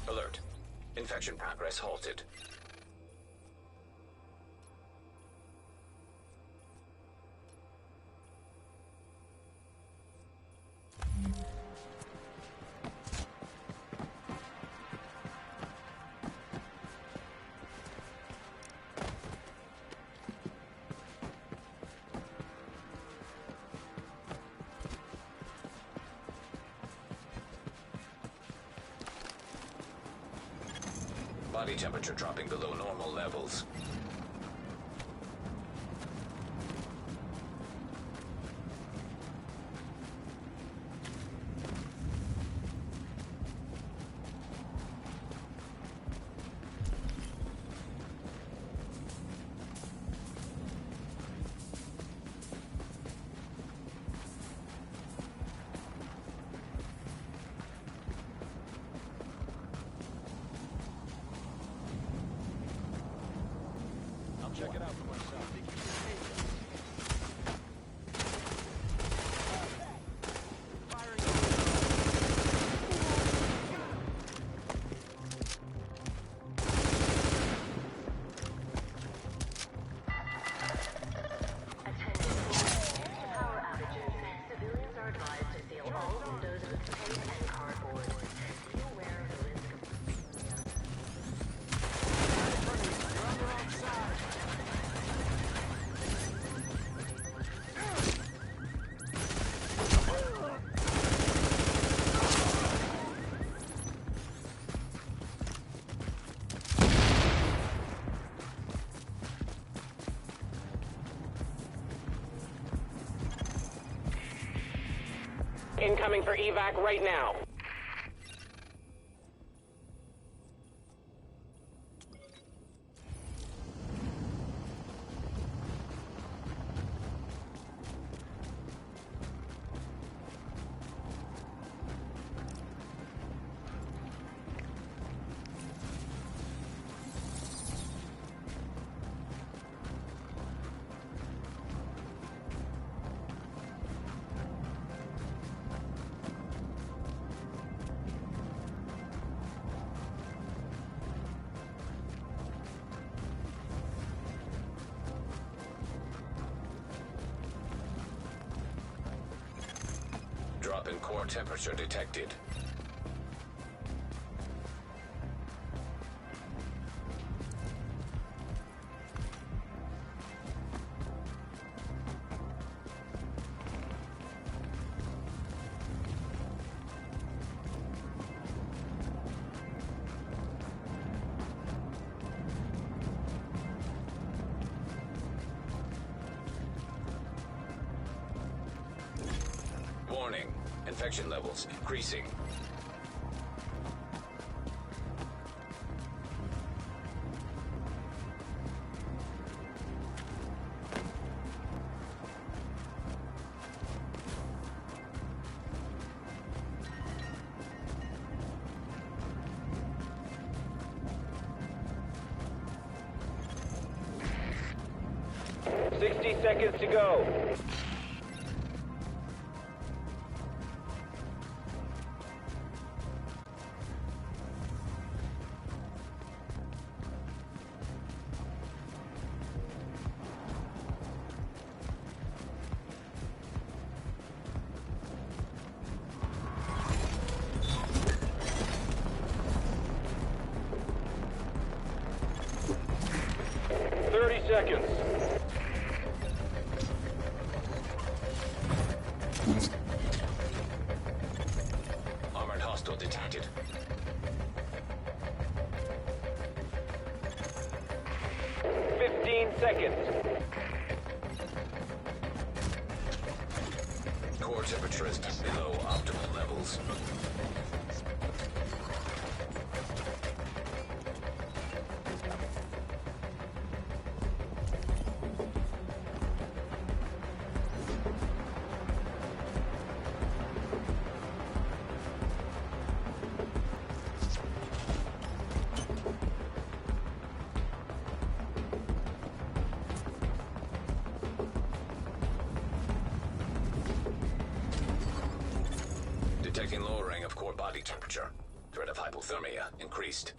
Speaker 2: Alert. Infection progress halted. Body temperature dropping below normal levels.
Speaker 3: Check it out for myself.
Speaker 4: Incoming for evac right now.
Speaker 2: Drop in core temperature detected. Warning. Infection levels increasing.
Speaker 4: 60 seconds to go. Seconds.
Speaker 2: Armored hostile detected.
Speaker 4: 15 seconds.
Speaker 2: Core temperature is below optimal levels. Detecting lowering of core body temperature. Threat of hypothermia increased.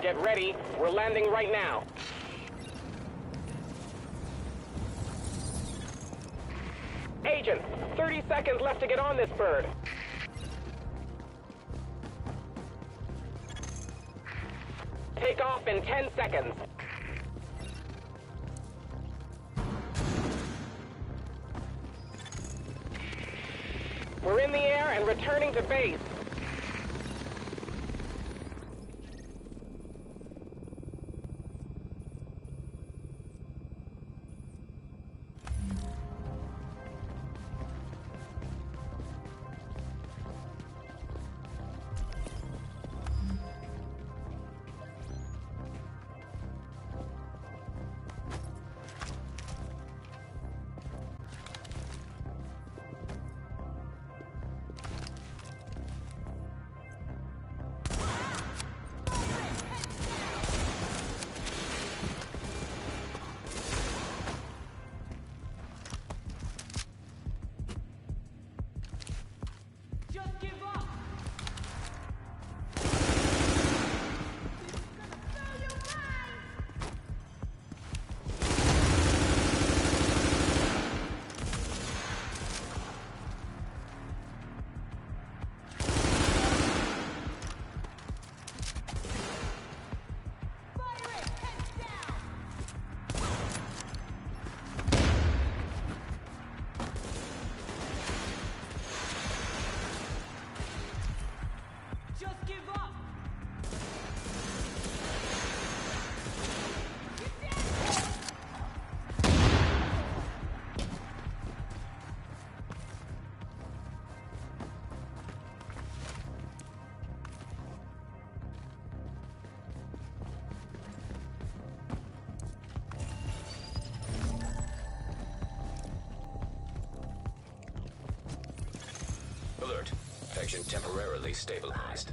Speaker 4: Get ready. We're landing right now. Agent, 30 seconds left to get on this bird. Take off in 10 seconds. We're in the air and returning to base.
Speaker 2: Agent temporarily stabilized.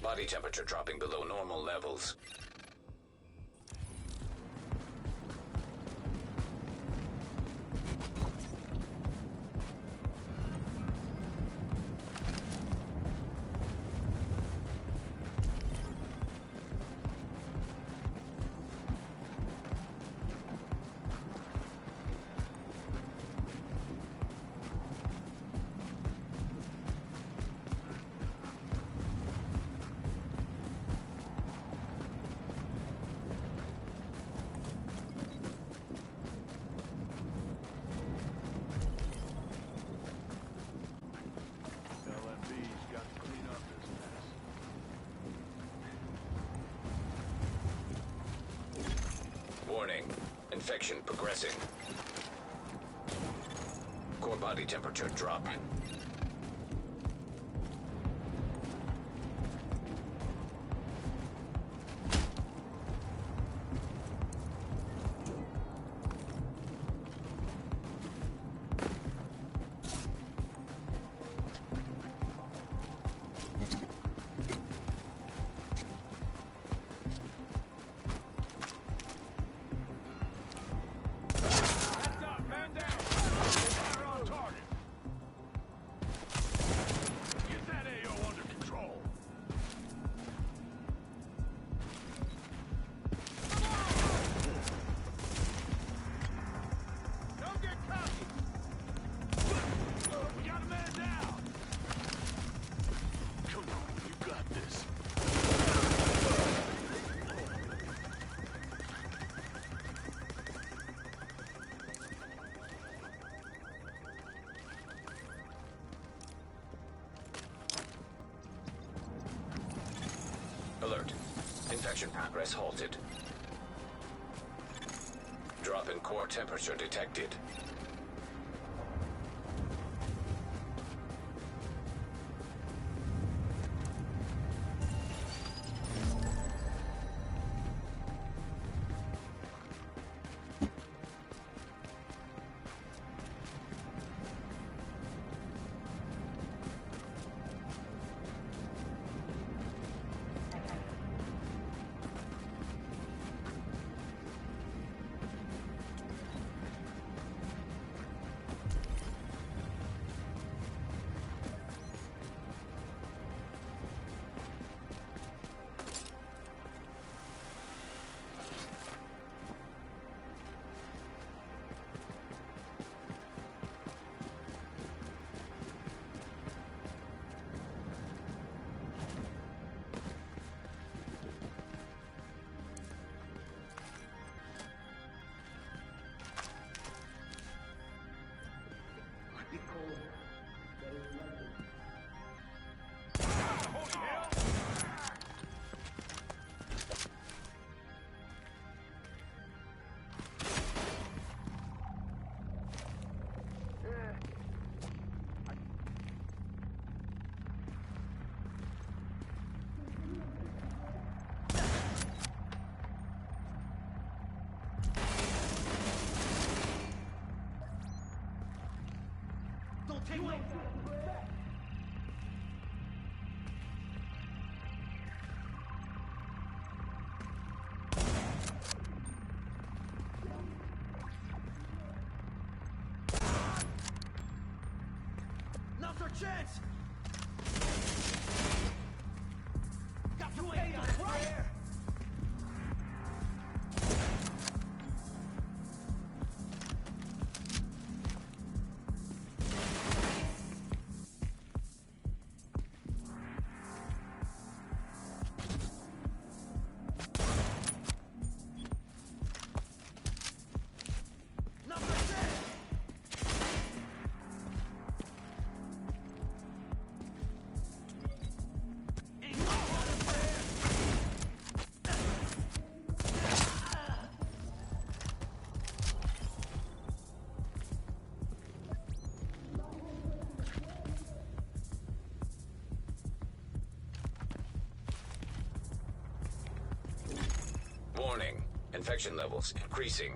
Speaker 2: Body temperature dropping below normal levels.
Speaker 3: LMB's got to clean up this mess.
Speaker 2: Warning. Infection progressing. Core body temperature dropping.
Speaker 3: Heads up, man down! Fire on target! Get that AO under control! Don't get cocky! We got a man down! Come on, you got this.
Speaker 2: Alert. Infection progress halted. Drop in core temperature detected. Infection levels increasing.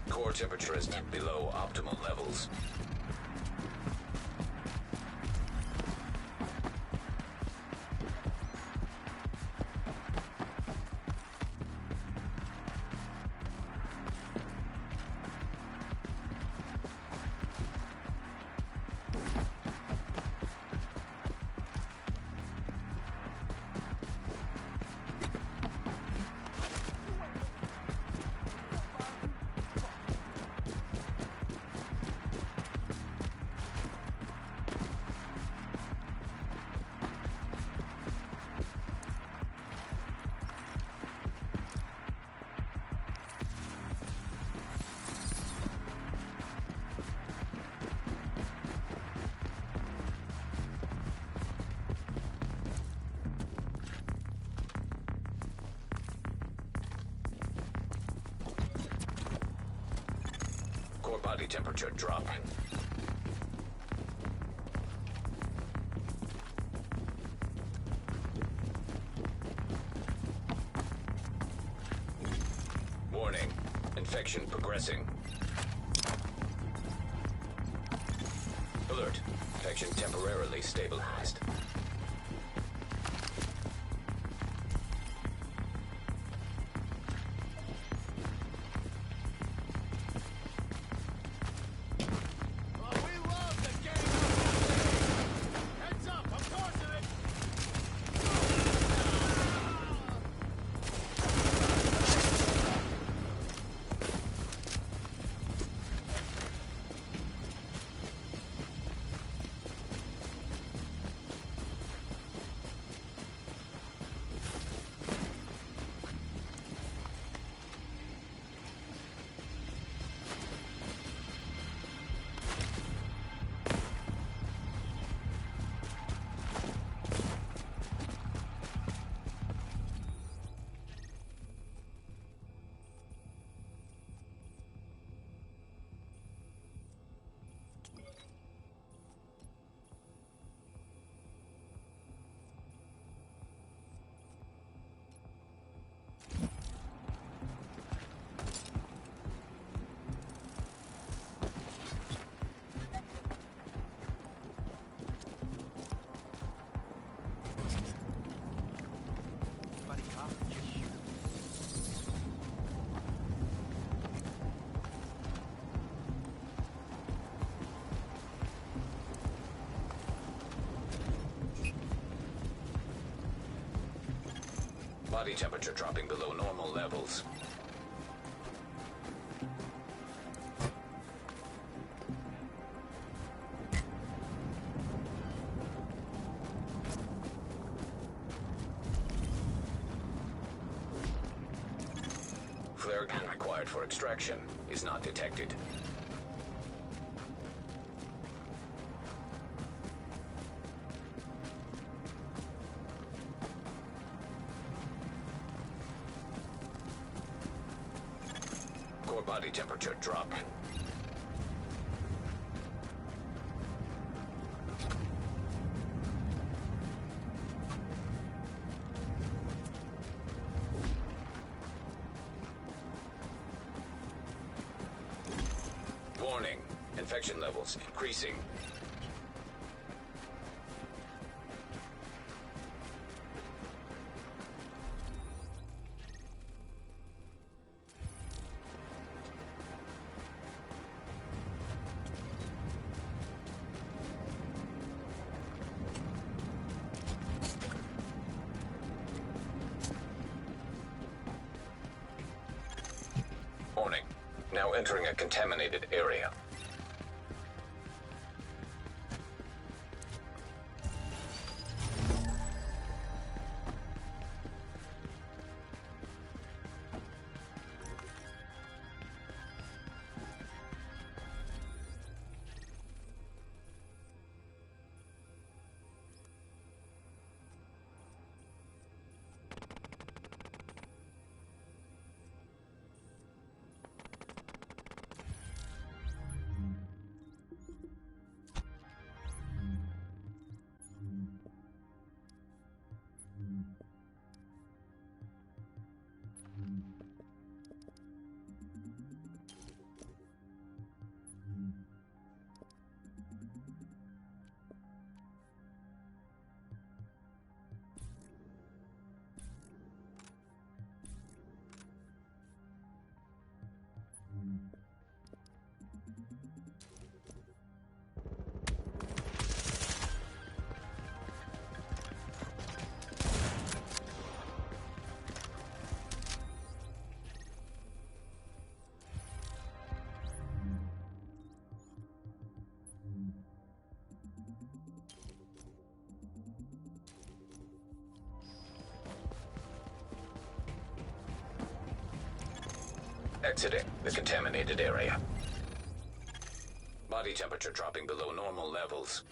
Speaker 2: Core temperature is below optimal levels. Core body temperature dropping. Warning. Infection progressing. Alert. Infection temporarily stabilized.
Speaker 3: Oh, we love the game! Heads up, I'm tossing it!
Speaker 2: Body temperature dropping below normal levels. Flare gun required for extraction is not detected. Core body temperature drop. Warning. Infection levels increasing. Warning. Now entering a contaminated area. Exiting the contaminated area. Body temperature dropping below normal levels.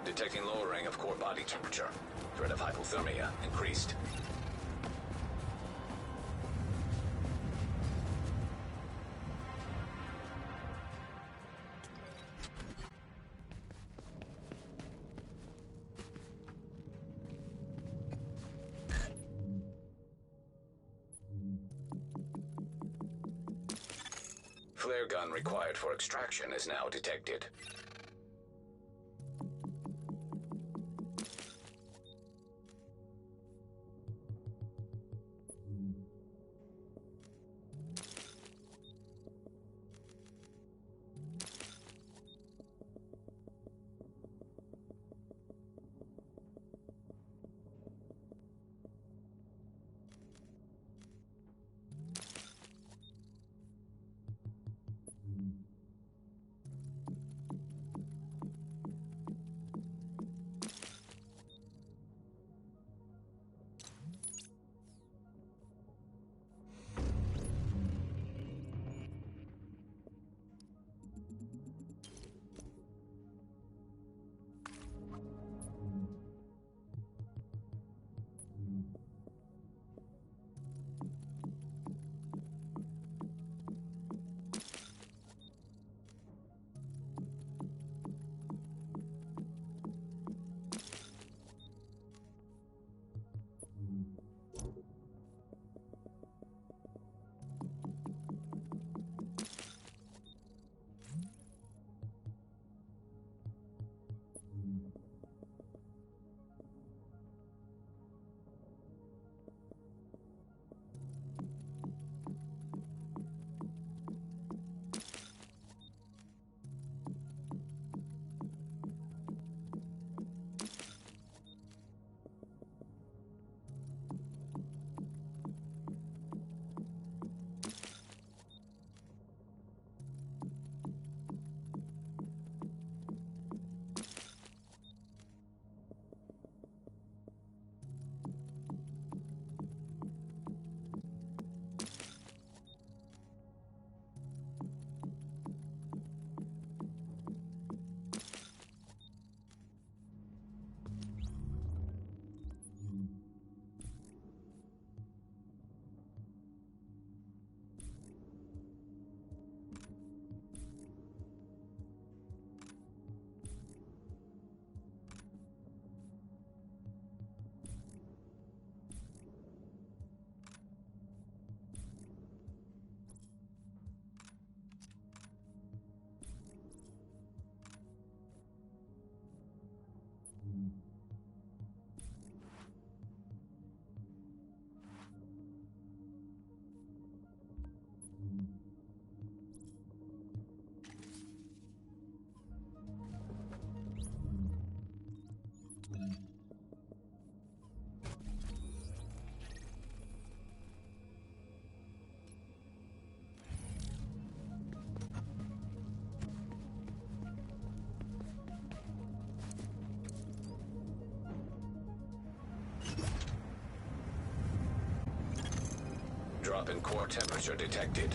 Speaker 2: Detecting lowering of core body temperature. Threat of hypothermia increased. Flare gun required for extraction is now detected. Drop in core temperature detected.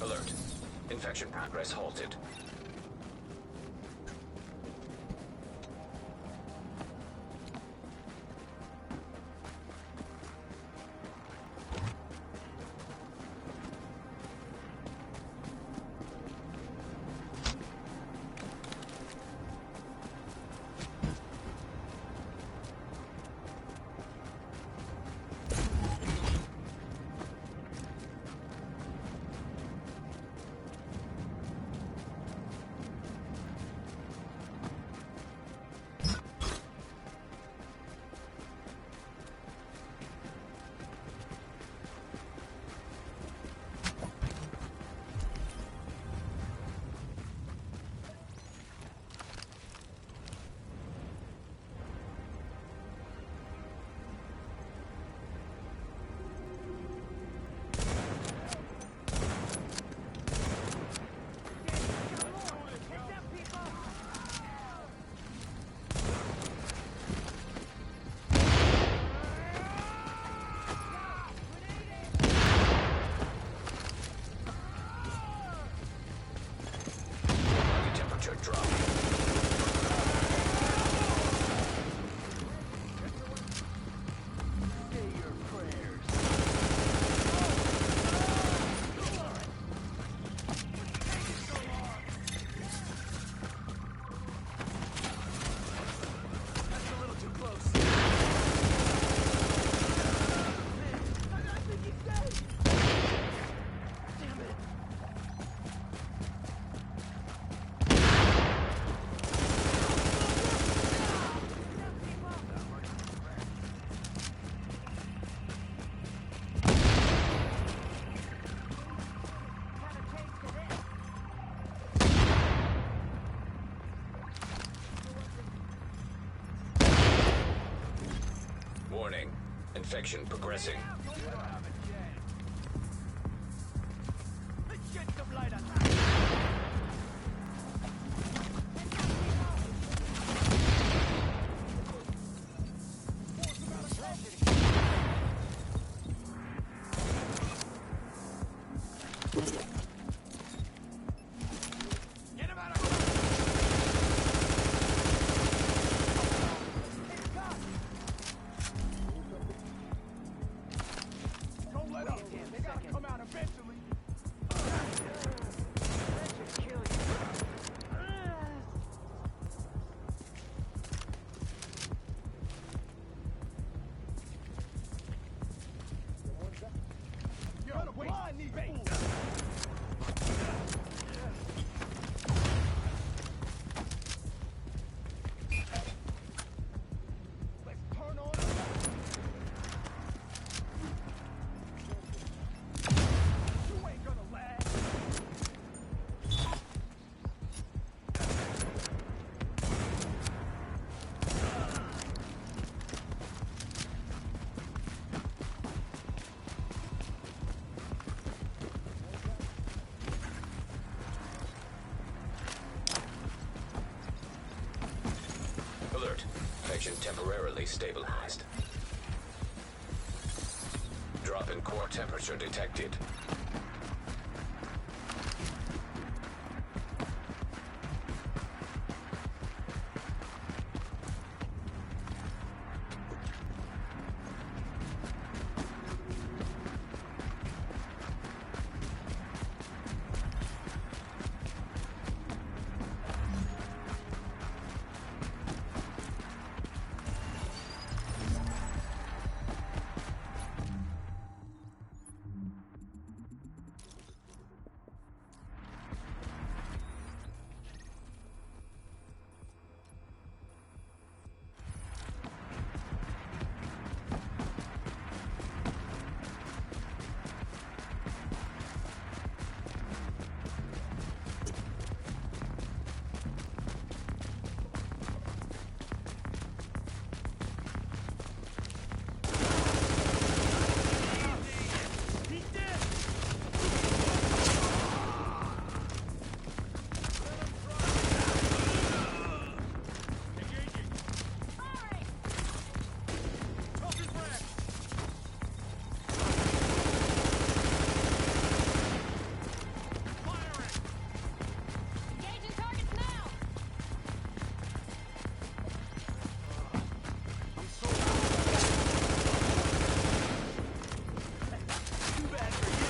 Speaker 2: Alert. Infection progress halted. Infection progressing.
Speaker 3: Let's get some light on. Get him out of here! Don't let up. They gotta come out eventually. That should kill you. You're gonna blind these fools. Let's turn on. You ain't gonna last.
Speaker 2: Alert. Infection temporarily stabilized. Drop in core temperature detected.
Speaker 3: He's dead. Engaging. Drop his frag. Firing.
Speaker 5: Engaging targets now!
Speaker 3: I'm so too bad for you.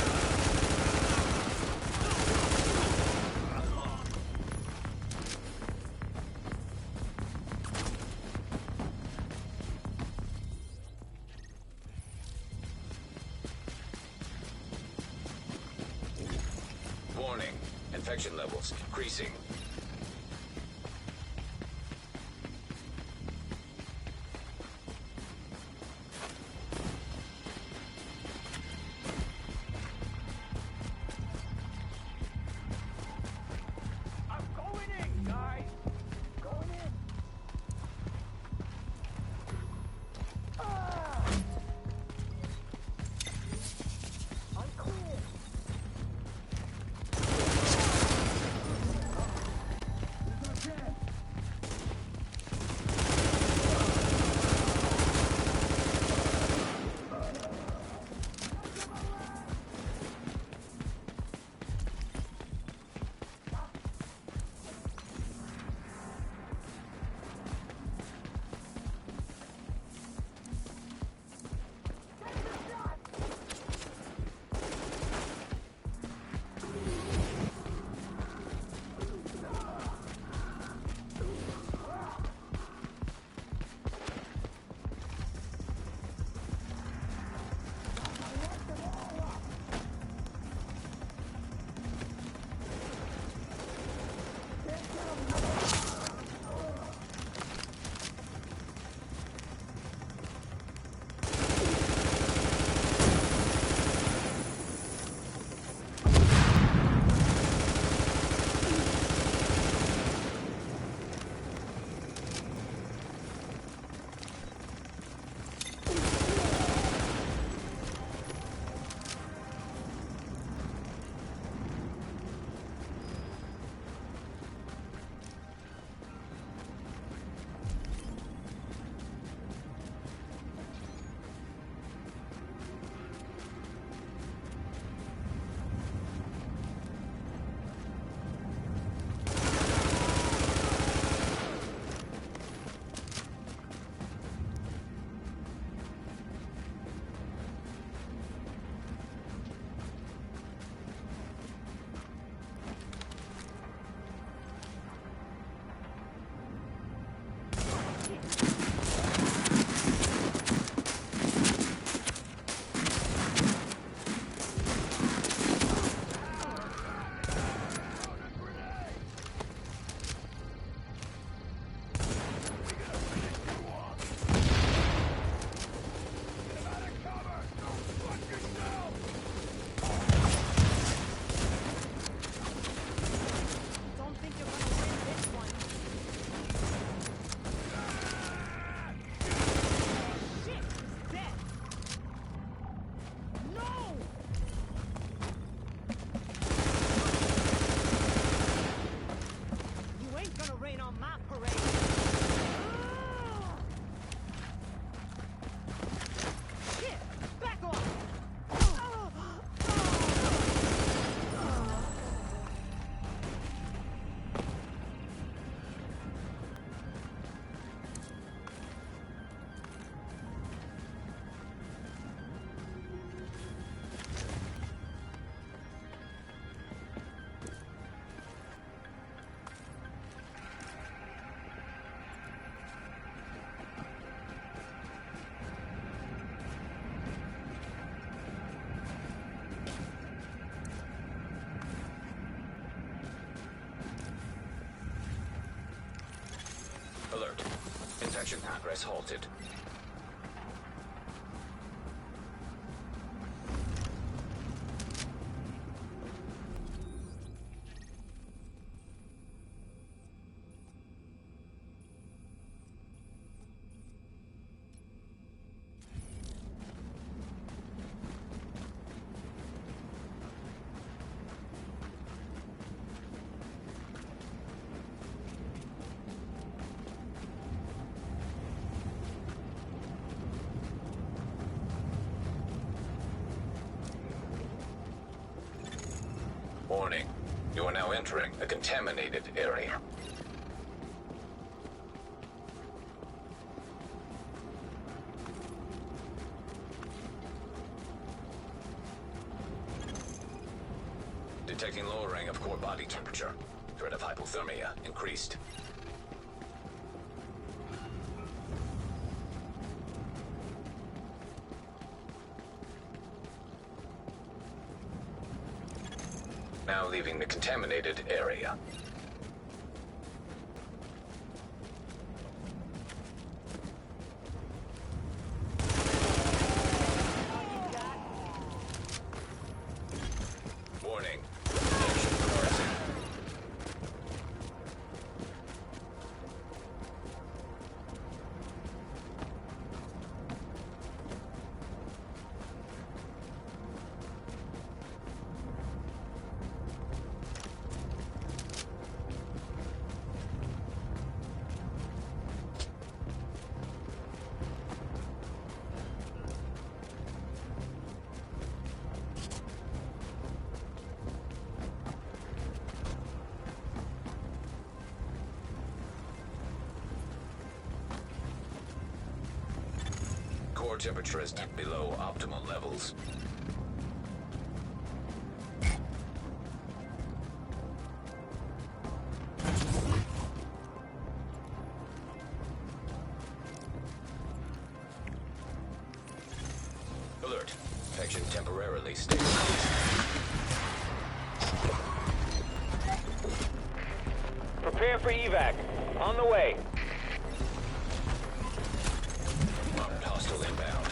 Speaker 2: Warning. Infection levels increasing.
Speaker 3: I'm going in, guys. Going in. I'm clear.
Speaker 2: Alert. Infection progress halted. Warning. You are now entering a contaminated area. Detecting lowering of core body temperature. Threat of hypothermia increased. Now leaving the contaminated area. Warning. Infection progressing. Core temperature is dipped below optimal levels. Alert. Infection temporarily stabilized.
Speaker 4: Prepare for evac. On the way.
Speaker 2: Marked hostile inbound.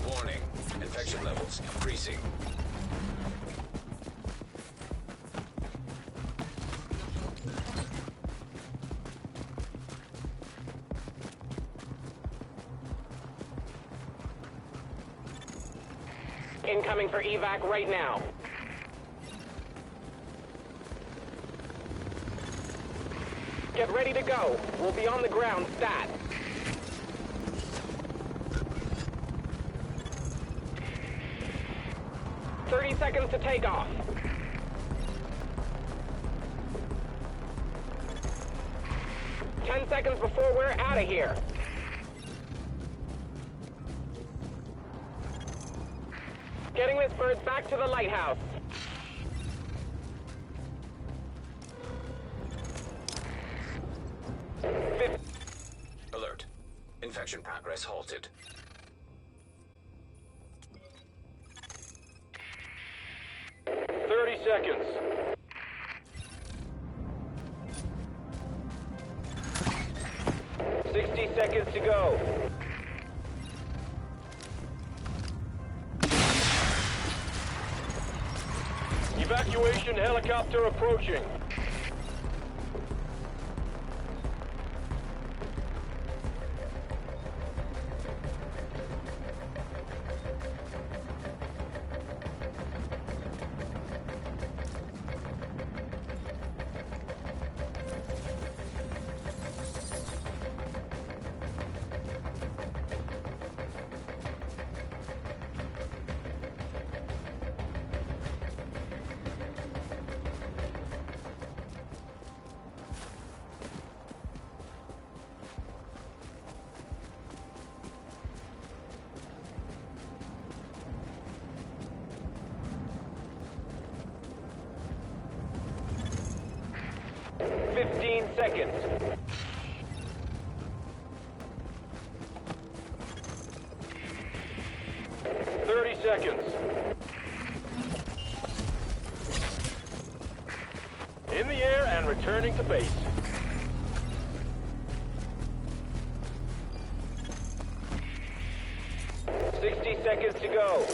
Speaker 2: Warning. Infection levels increasing.
Speaker 4: Incoming for evac right now. Get ready to go. We'll be on the ground stat. Seconds to take off. 10 seconds before we're out of here. Getting this bird back to the lighthouse.
Speaker 2: Alert. Infection progress halted.
Speaker 4: Seconds. 60 seconds to go. Evacuation helicopter approaching. 15 seconds. Seconds. In the air and returning to base. Seconds to go.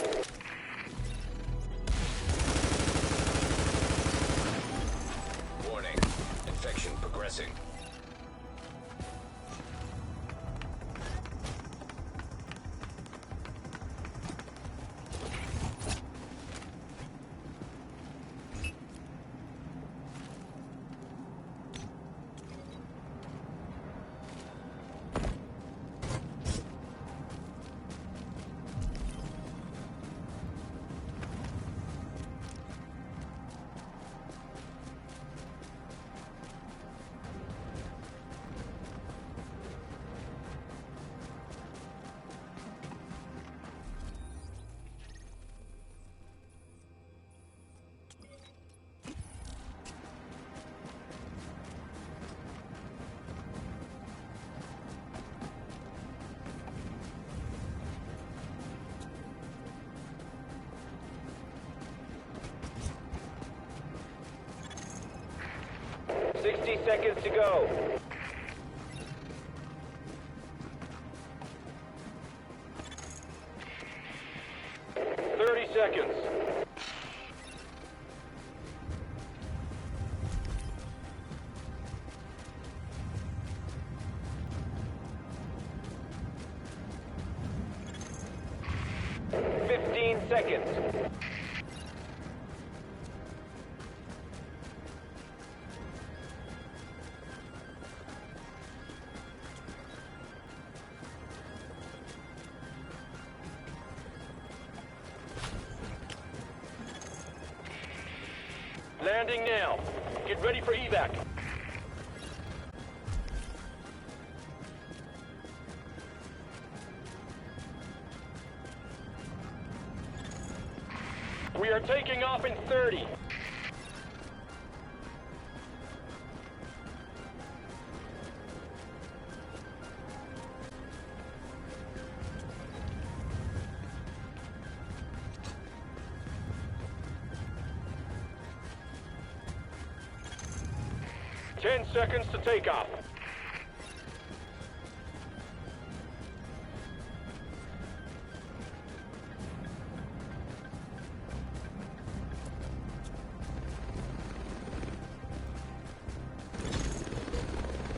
Speaker 2: Warning. Infection progressing.
Speaker 4: Seconds to go. Seconds. Seconds. Landing now. Get ready for evac. We are taking off in 30. Seconds to take off.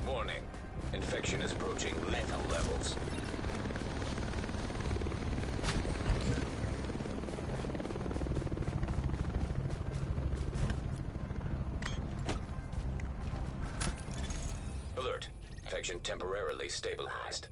Speaker 2: Warning. Infection is approaching lethal levels. Alert. Infection temporarily stabilized.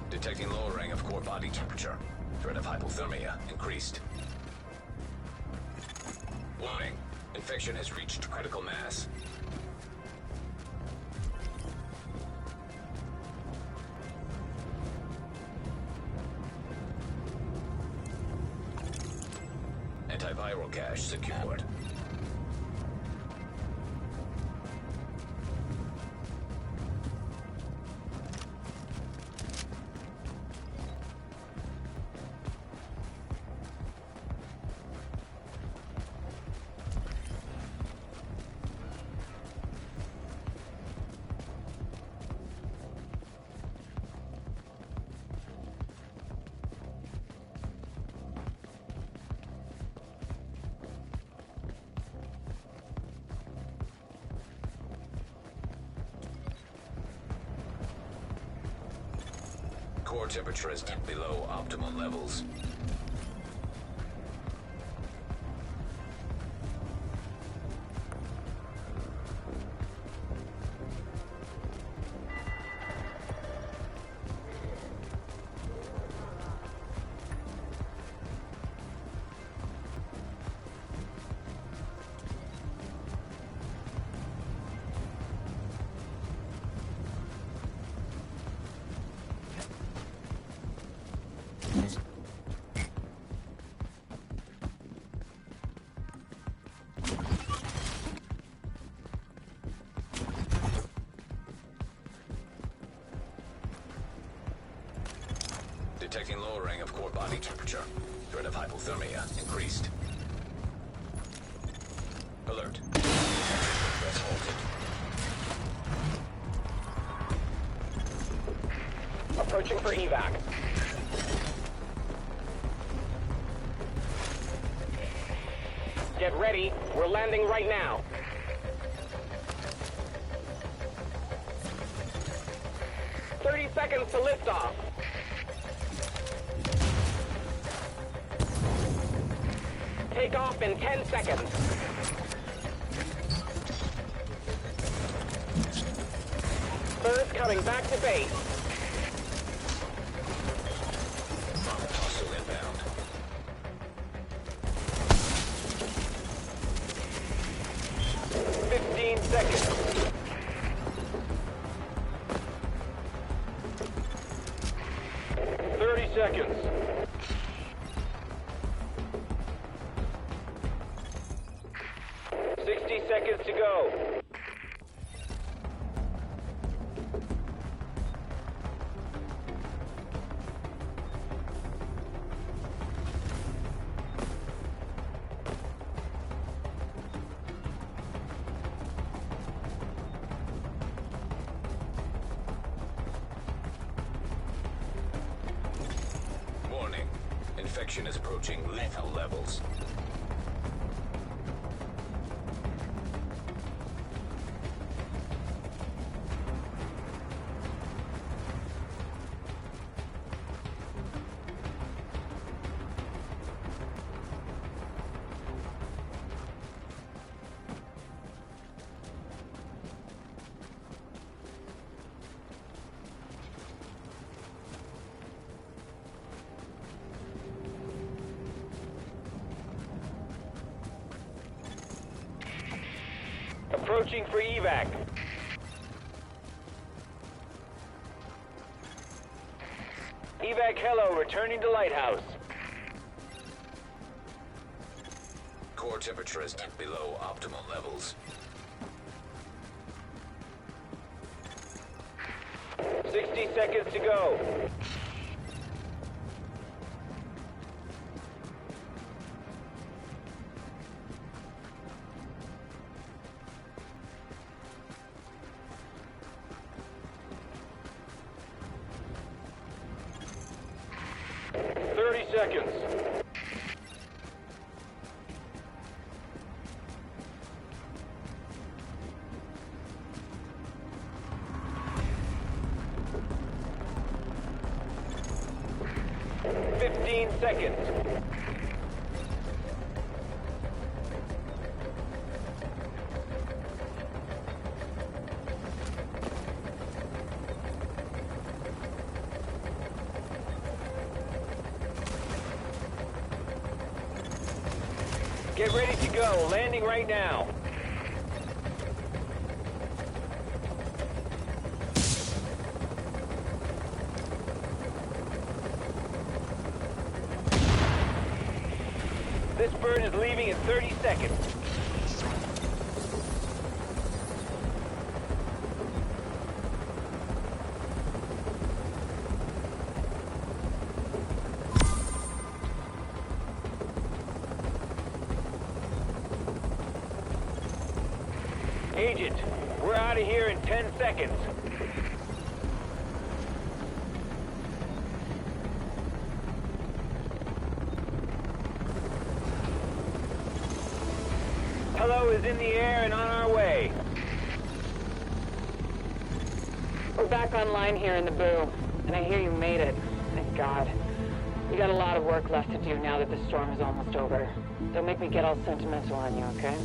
Speaker 2: Detecting lowering of core body temperature. Threat of hypothermia increased. Warning. Infection has reached critical mass. Antiviral cache secured. Core temperature is dipped below optimal levels. Detecting lowering of core body temperature. Threat of hypothermia increased. Alert. Press halted.
Speaker 4: Approaching for evac. Get ready. We're landing right now. Seconds to liftoff. Take off in 10 seconds. Birds coming back to base.
Speaker 2: Hostile inbound.
Speaker 4: Seconds. 30 seconds. 60 seconds to go.
Speaker 2: Warning. Infection is approaching lethal levels.
Speaker 4: Approaching for evac. Evac hello, returning to Lighthouse.
Speaker 2: Core temperature is dipped below optimal levels.
Speaker 4: 60 seconds to go. Seconds. 15 seconds. Get ready to go. Landing right now. This bird is leaving in 30 seconds. Agent, we're out of here in 10 seconds. Hello is in the air and on our way.
Speaker 6: We're back online here in the boo. And I hear you made it. Thank God. You got a lot of work left to do now that the storm is almost over. Don't make me get all sentimental on you, okay?